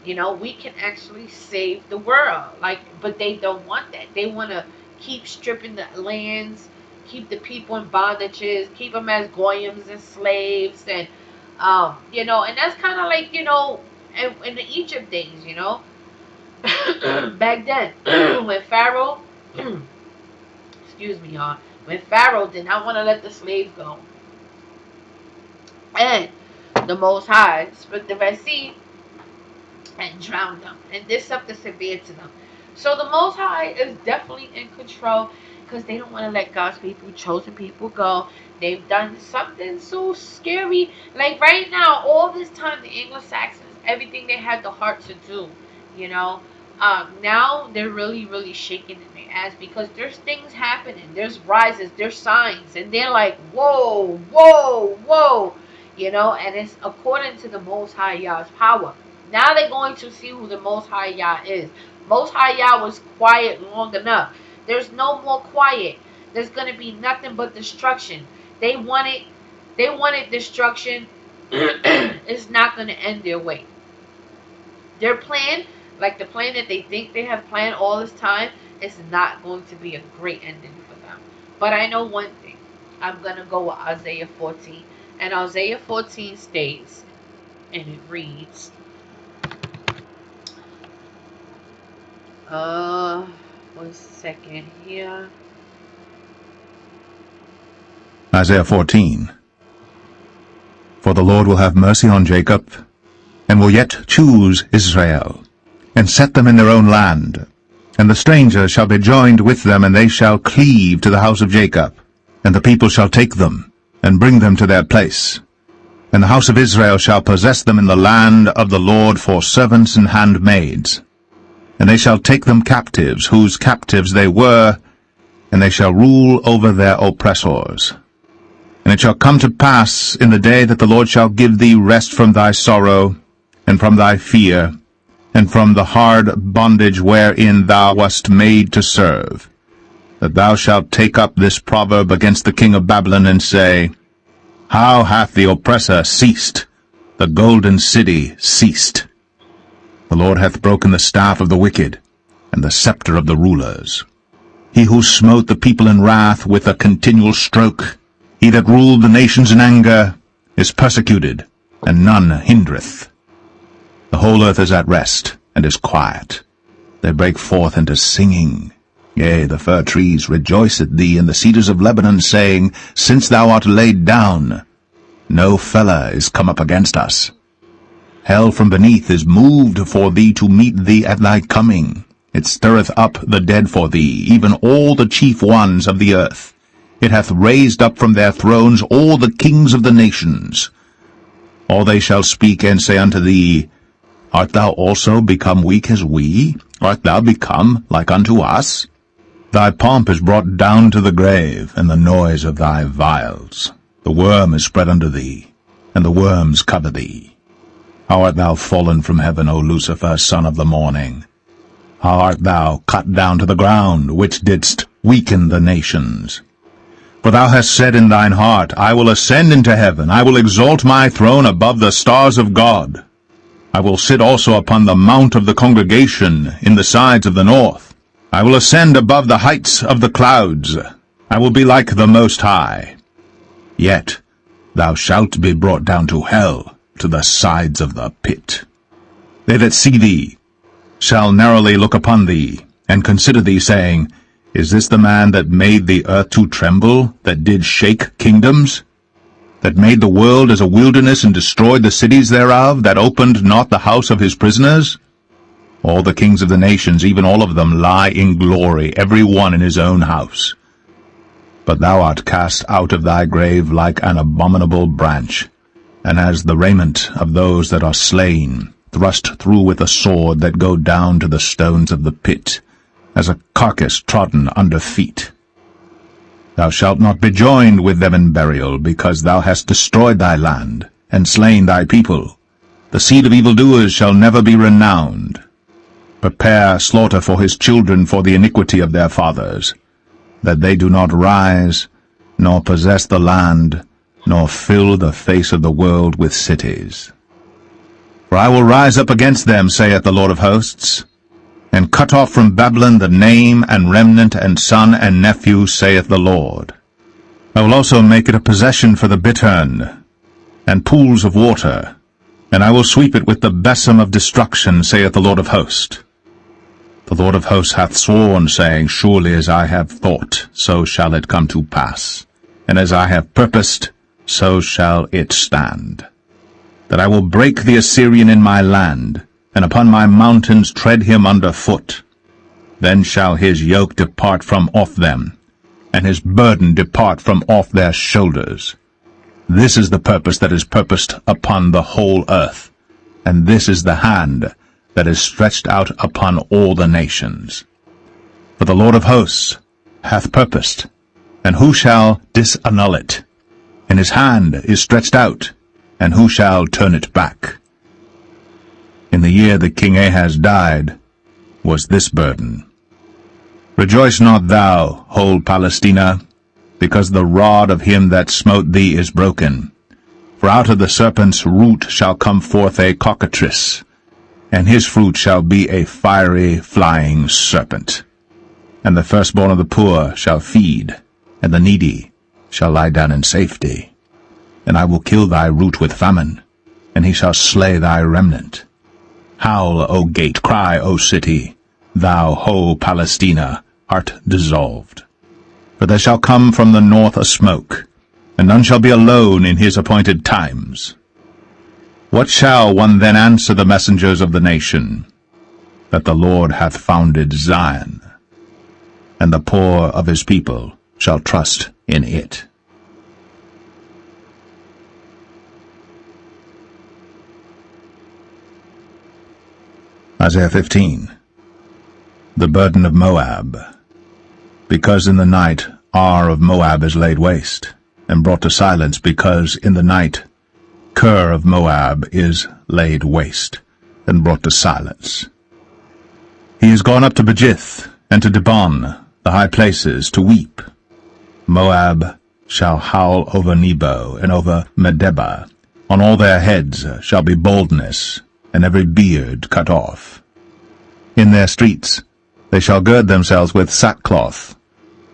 We can actually save the world, but they don't want that. They want to keep stripping the lands, keep the people in bondages, keep them as goyim and slaves, and and that's kind of like in the Egypt days, back then, when Pharaoh, excuse me, y'all, when Pharaoh did not want to let the slaves go, and the Most High split the Red Sea and drowned them, and did something severe to them. So the Most High is definitely in control, because they don't want to let God's people, chosen people, go. They've done something so scary. Like right now, all this time, the Anglo-Saxons, everything they had the heart to do, you know. Now they're really, really shaking in their ass because there's things happening. There's rises, there's signs, and they're like, whoa, whoa, whoa, you know. And it's according to the Most High Yah's power. Now they're going to see who the Most High Yah is. Most High Yah was quiet long enough. There's no more quiet. There's going to be nothing but destruction. They wanted destruction. It's not going to end their way. Their plan, like the plan that they think they have planned all this time, is not going to be a great ending for them. But I know one thing. I'm going to go with Isaiah 14. And Isaiah 14 states, and it reads, 1 second here. Isaiah 14. For the Lord will have mercy on Jacob, and will yet choose Israel, and set them in their own land. And the strangers shall be joined with them, and they shall cleave to the house of Jacob. And the people shall take them, and bring them to their place. And the house of Israel shall possess them in the land of the Lord for servants and handmaids. And they shall take them captives, whose captives they were, and they shall rule over their oppressors. And it shall come to pass in the day that the Lord shall give thee rest from thy sorrow, and from thy fear, and from the hard bondage wherein thou wast made to serve, that thou shalt take up this proverb against the king of Babylon, and say, How hath the oppressor ceased? The golden city ceased. The Lord hath broken the staff of the wicked, and the scepter of the rulers. He who smote the people in wrath with a continual stroke, he that ruled the nations in anger, is persecuted, and none hindereth. The whole earth is at rest, and is quiet. They break forth into singing. Yea, the fir trees rejoice at thee, and the cedars of Lebanon, saying, Since thou art laid down, no fellow is come up against us. Hell from beneath is moved for thee to meet thee at thy coming. It stirreth up the dead for thee, even all the chief ones of the earth. It hath raised up from their thrones all the kings of the nations. All they shall speak and say unto thee, Art thou also become weak as we? Art thou become like unto us? Thy pomp is brought down to the grave, and the noise of thy vials. The worm is spread under thee, and the worms cover thee. How art thou fallen from heaven, O Lucifer, son of the morning? How art thou cut down to the ground, which didst weaken the nations? For thou hast said in thine heart, I will ascend into heaven, I will exalt my throne above the stars of God. I will sit also upon the mount of the congregation in the sides of the north. I will ascend above the heights of the clouds. I will be like the Most High. Yet thou shalt be brought down to hell, to the sides of the pit. They that see thee shall narrowly look upon thee, and consider thee, saying, Is this the man that made the earth to tremble, that did shake kingdoms? That made the world as a wilderness, and destroyed the cities thereof, that opened not the house of his prisoners? All the kings of the nations, even all of them, lie in glory, every one in his own house. But thou art cast out of thy grave like an abominable branch, and as the raiment of those that are slain, thrust through with a sword, that go down to the stones of the pit, as a carcass trodden under feet. Thou shalt not be joined with them in burial, because thou hast destroyed thy land, and slain thy people. The seed of evildoers shall never be renowned. Prepare slaughter for his children for the iniquity of their fathers, that they do not rise, nor possess the land, nor fill the face of the world with cities. For I will rise up against them, saith the Lord of hosts, and cut off from Babylon the name and remnant and son and nephew, saith the Lord. I will also make it a possession for the bittern, and pools of water, and I will sweep it with the besom of destruction, saith the Lord of hosts. The Lord of hosts hath sworn, saying, Surely as I have thought, so shall it come to pass, and as I have purposed, so shall it stand. That I will break the Assyrian in my land, and upon my mountains tread him under foot. Then shall his yoke depart from off them, and his burden depart from off their shoulders. This is the purpose that is purposed upon the whole earth, and this is the hand that is stretched out upon all the nations. For the Lord of hosts hath purposed, and who shall disannul it? And his hand is stretched out, and who shall turn it back? In the year that King Ahaz died was this burden. Rejoice not thou, whole Palestina, because the rod of him that smote thee is broken. For out of the serpent's root shall come forth a cockatrice, and his fruit shall be a fiery flying serpent. And the firstborn of the poor shall feed, and the needy shall lie down in safety. And I will kill thy root with famine, and he shall slay thy remnant. Howl, O gate, cry, O city, thou whole Palestina art dissolved. For there shall come from the north a smoke, and none shall be alone in his appointed times. What shall one then answer the messengers of the nation? That the Lord hath founded Zion, and the poor of his people shall trust in it. Isaiah 15. The burden of Moab. Because in the night Ar of Moab is laid waste, and brought to silence, because in the night Kir of Moab is laid waste, and brought to silence. He is gone up to Bajith, and to Dibon, the high places, to weep. Moab shall howl over Nebo, and over Medeba. On all their heads shall be baldness, and every beard cut off. In their streets they shall gird themselves with sackcloth.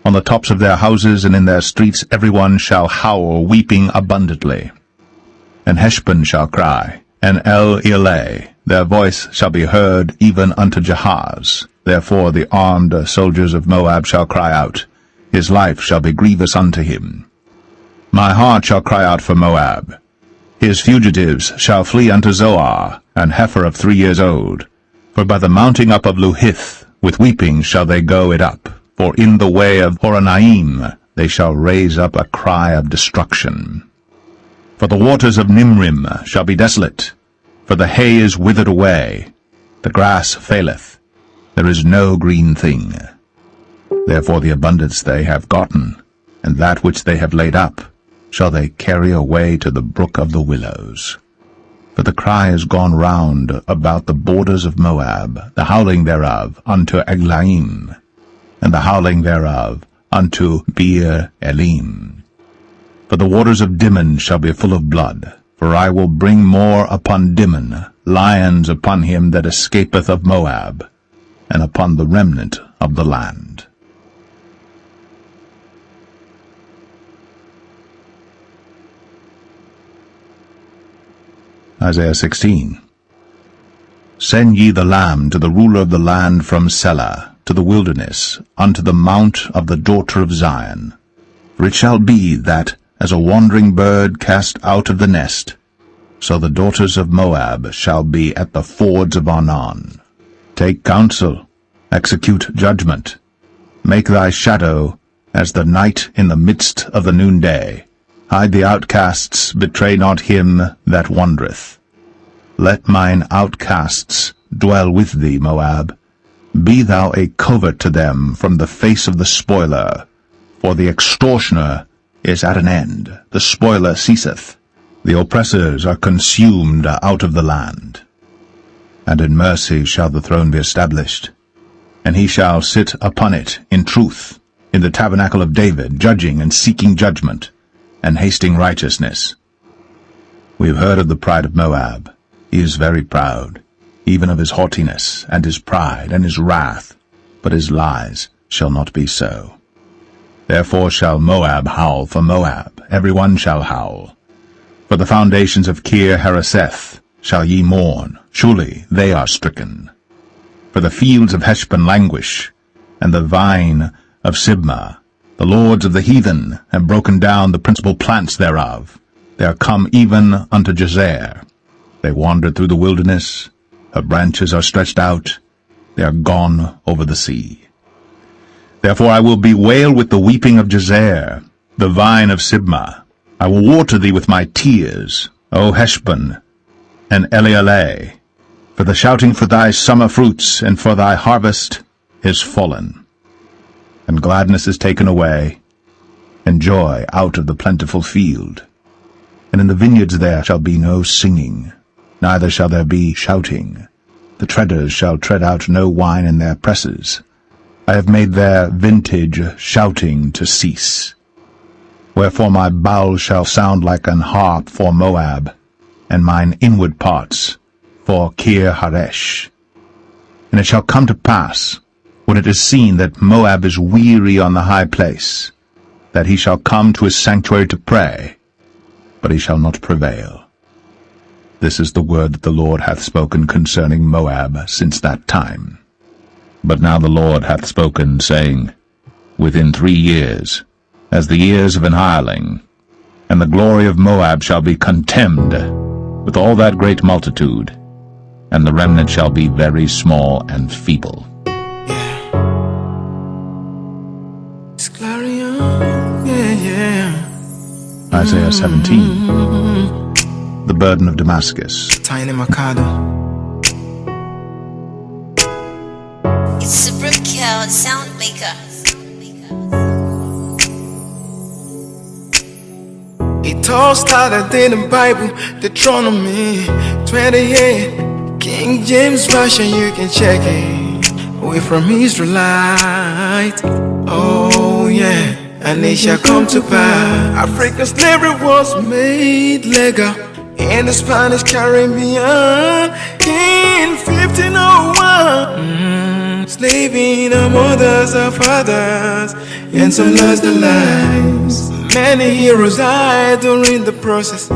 On the tops of their houses and in their streets every one shall howl, weeping abundantly. And Heshbon shall cry, and El-Eleh, their voice shall be heard even unto Jahaz. Therefore the armed soldiers of Moab shall cry out, his life shall be grievous unto him. My heart shall cry out for Moab. His fugitives shall flee unto Zoar, an heifer of 3 years old. For by the mounting up of Luhith, with weeping shall they go it up. For in the way of Horonaim they shall raise up a cry of destruction. For the waters of Nimrim shall be desolate, for the hay is withered away, the grass faileth, there is no green thing. Therefore the abundance they have gotten, and that which they have laid up, shall they carry away to the brook of the willows. For the cry is gone round about the borders of Moab, the howling thereof unto Eglaim, and the howling thereof unto Beer Elim. For the waters of Dimon shall be full of blood, for I will bring more upon Dimon, lions upon him that escapeth of Moab, and upon the remnant of the land. Isaiah 16. Send ye the lamb to the ruler of the land from Selah, to the wilderness, unto the mount of the daughter of Zion. For it shall be that, as a wandering bird cast out of the nest, so the daughters of Moab shall be at the fords of Arnon. Take counsel, execute judgment. Make thy shadow as the night in the midst of the noonday. Hide the outcasts, betray not him that wandereth. Let mine outcasts dwell with thee, Moab. Be thou a covert to them from the face of the spoiler. For the extortioner is at an end, the spoiler ceaseth. The oppressors are consumed out of the land. And in mercy shall the throne be established, and he shall sit upon it in truth, in the tabernacle of David, judging and seeking judgment, and hasting righteousness. We have heard of the pride of Moab. He is very proud, even of his haughtiness, and his pride, and his wrath, but his lies shall not be so. Therefore shall Moab howl for Moab, every one shall howl. For the foundations of Kir Hareseth shall ye mourn, surely they are stricken. For the fields of Heshbon languish, and the vine of Sibmah. The lords of the heathen have broken down the principal plants thereof. They are come even unto Jazer. They wandered through the wilderness. Her branches are stretched out. They are gone over the sea. Therefore I will bewail with the weeping of Jazer, the vine of Sibmah. I will water thee with my tears, O Heshbon and Elealeh, for the shouting for thy summer fruits and for thy harvest is fallen. And gladness is taken away, and joy out of the plentiful field. And in the vineyards there shall be no singing, neither shall there be shouting. The treaders shall tread out no wine in their presses. I have made their vintage shouting to cease. Wherefore my bowl shall sound like an harp for Moab, and mine inward parts for Kir Haresh. And it shall come to pass, when it is seen that Moab is weary on the high place, that he shall come to his sanctuary to pray, but he shall not prevail. This is the word that the Lord hath spoken concerning Moab since that time. But now the Lord hath spoken, saying, Within 3 years, as the years of an hireling, and the glory of Moab shall be contemned with all that great multitude, and the remnant shall be very small and feeble. Isaiah 17. The burden of Damascus. Tiny Mikado. It's Supreme Kill Sound Maker. It all started in the Bible, Deuteronomy 28. King James Version, you can check it. We from Israelite. Oh yeah. And it shall come to pass. African slavery was made legal in the Spanish Caribbean in 1501. Slaving our mothers, our fathers, and some lost their lives. Many heroes died during the process.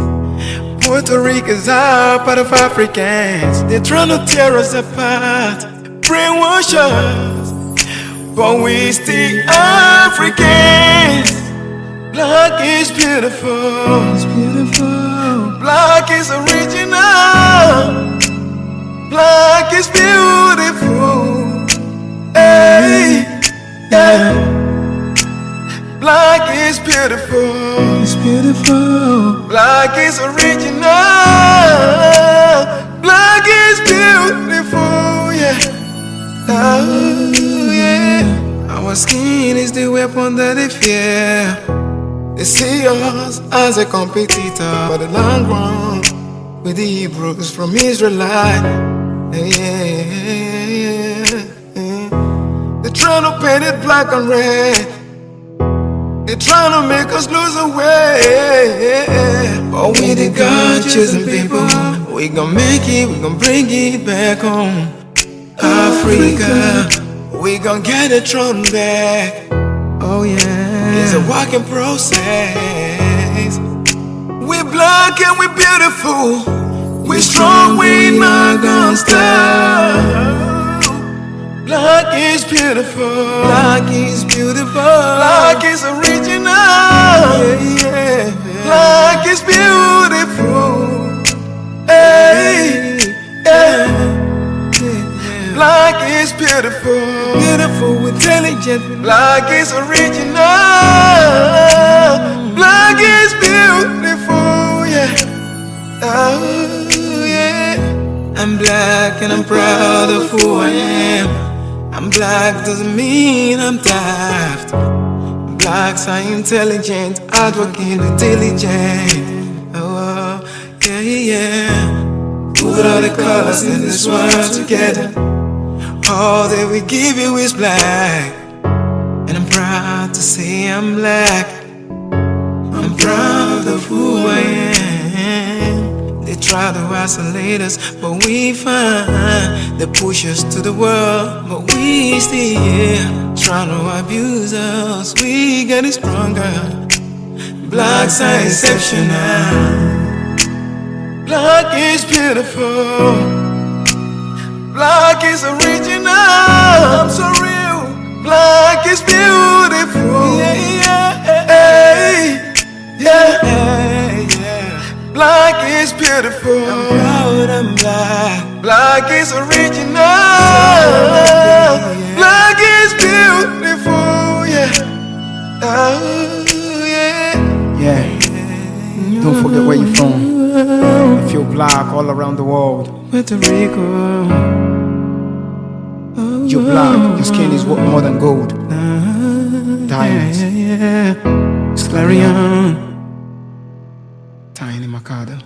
Puerto Ricans are part of Africans. They're trying to tear us apart, brainwash us, but we still Africans. Black is beautiful, it's beautiful. Black is original. Black is beautiful. Hey, yeah. Black is beautiful, it's beautiful. Black is original. Black is beautiful, yeah. Oh, yeah. Our skin is the weapon that they fear. They see us as a competitor for the long run with the Hebrews from Israelite. Yeah. They're trying to paint it black and red. They're trying to make us lose our way. But we the God-chosen people, we gon' make it, we gon' bring it back home. Africa, we gon' get the throne back. Oh yeah, it's a working process. We black and we beautiful. We strong, we not gonna stop. Black is beautiful. Black is beautiful. Black is original. Yeah, yeah. Black is beautiful. Hey, yeah. Black is beautiful. Beautiful, intelligent. Black is original. Black is beautiful. Yeah. Oh yeah. I'm black and I'm proud of who I am. I'm black doesn't mean I'm daft. Blacks are intelligent, hardworking, intelligent. Oh, yeah, yeah. Put all the colors in this world together. All that we give you is black. And I'm proud to say I'm black. I'm proud of who I am. They try to isolate us, but we find. They push us to the world, but we still here. Trying to abuse us, we getting stronger. Blacks are exceptional. Black is beautiful. Black is original. I'm so real. Black is beautiful. Yeah, yeah, hey, yeah, yeah. Black is beautiful. I'm proud I'm black. Black is original. Black is beautiful. Oh, yeah. Yeah. Don't forget where you're from. If you're black all around the world, Puerto Rico. You're black. Your skin is worth more than gold. Diamonds. It's Clarion. Tiny Macado.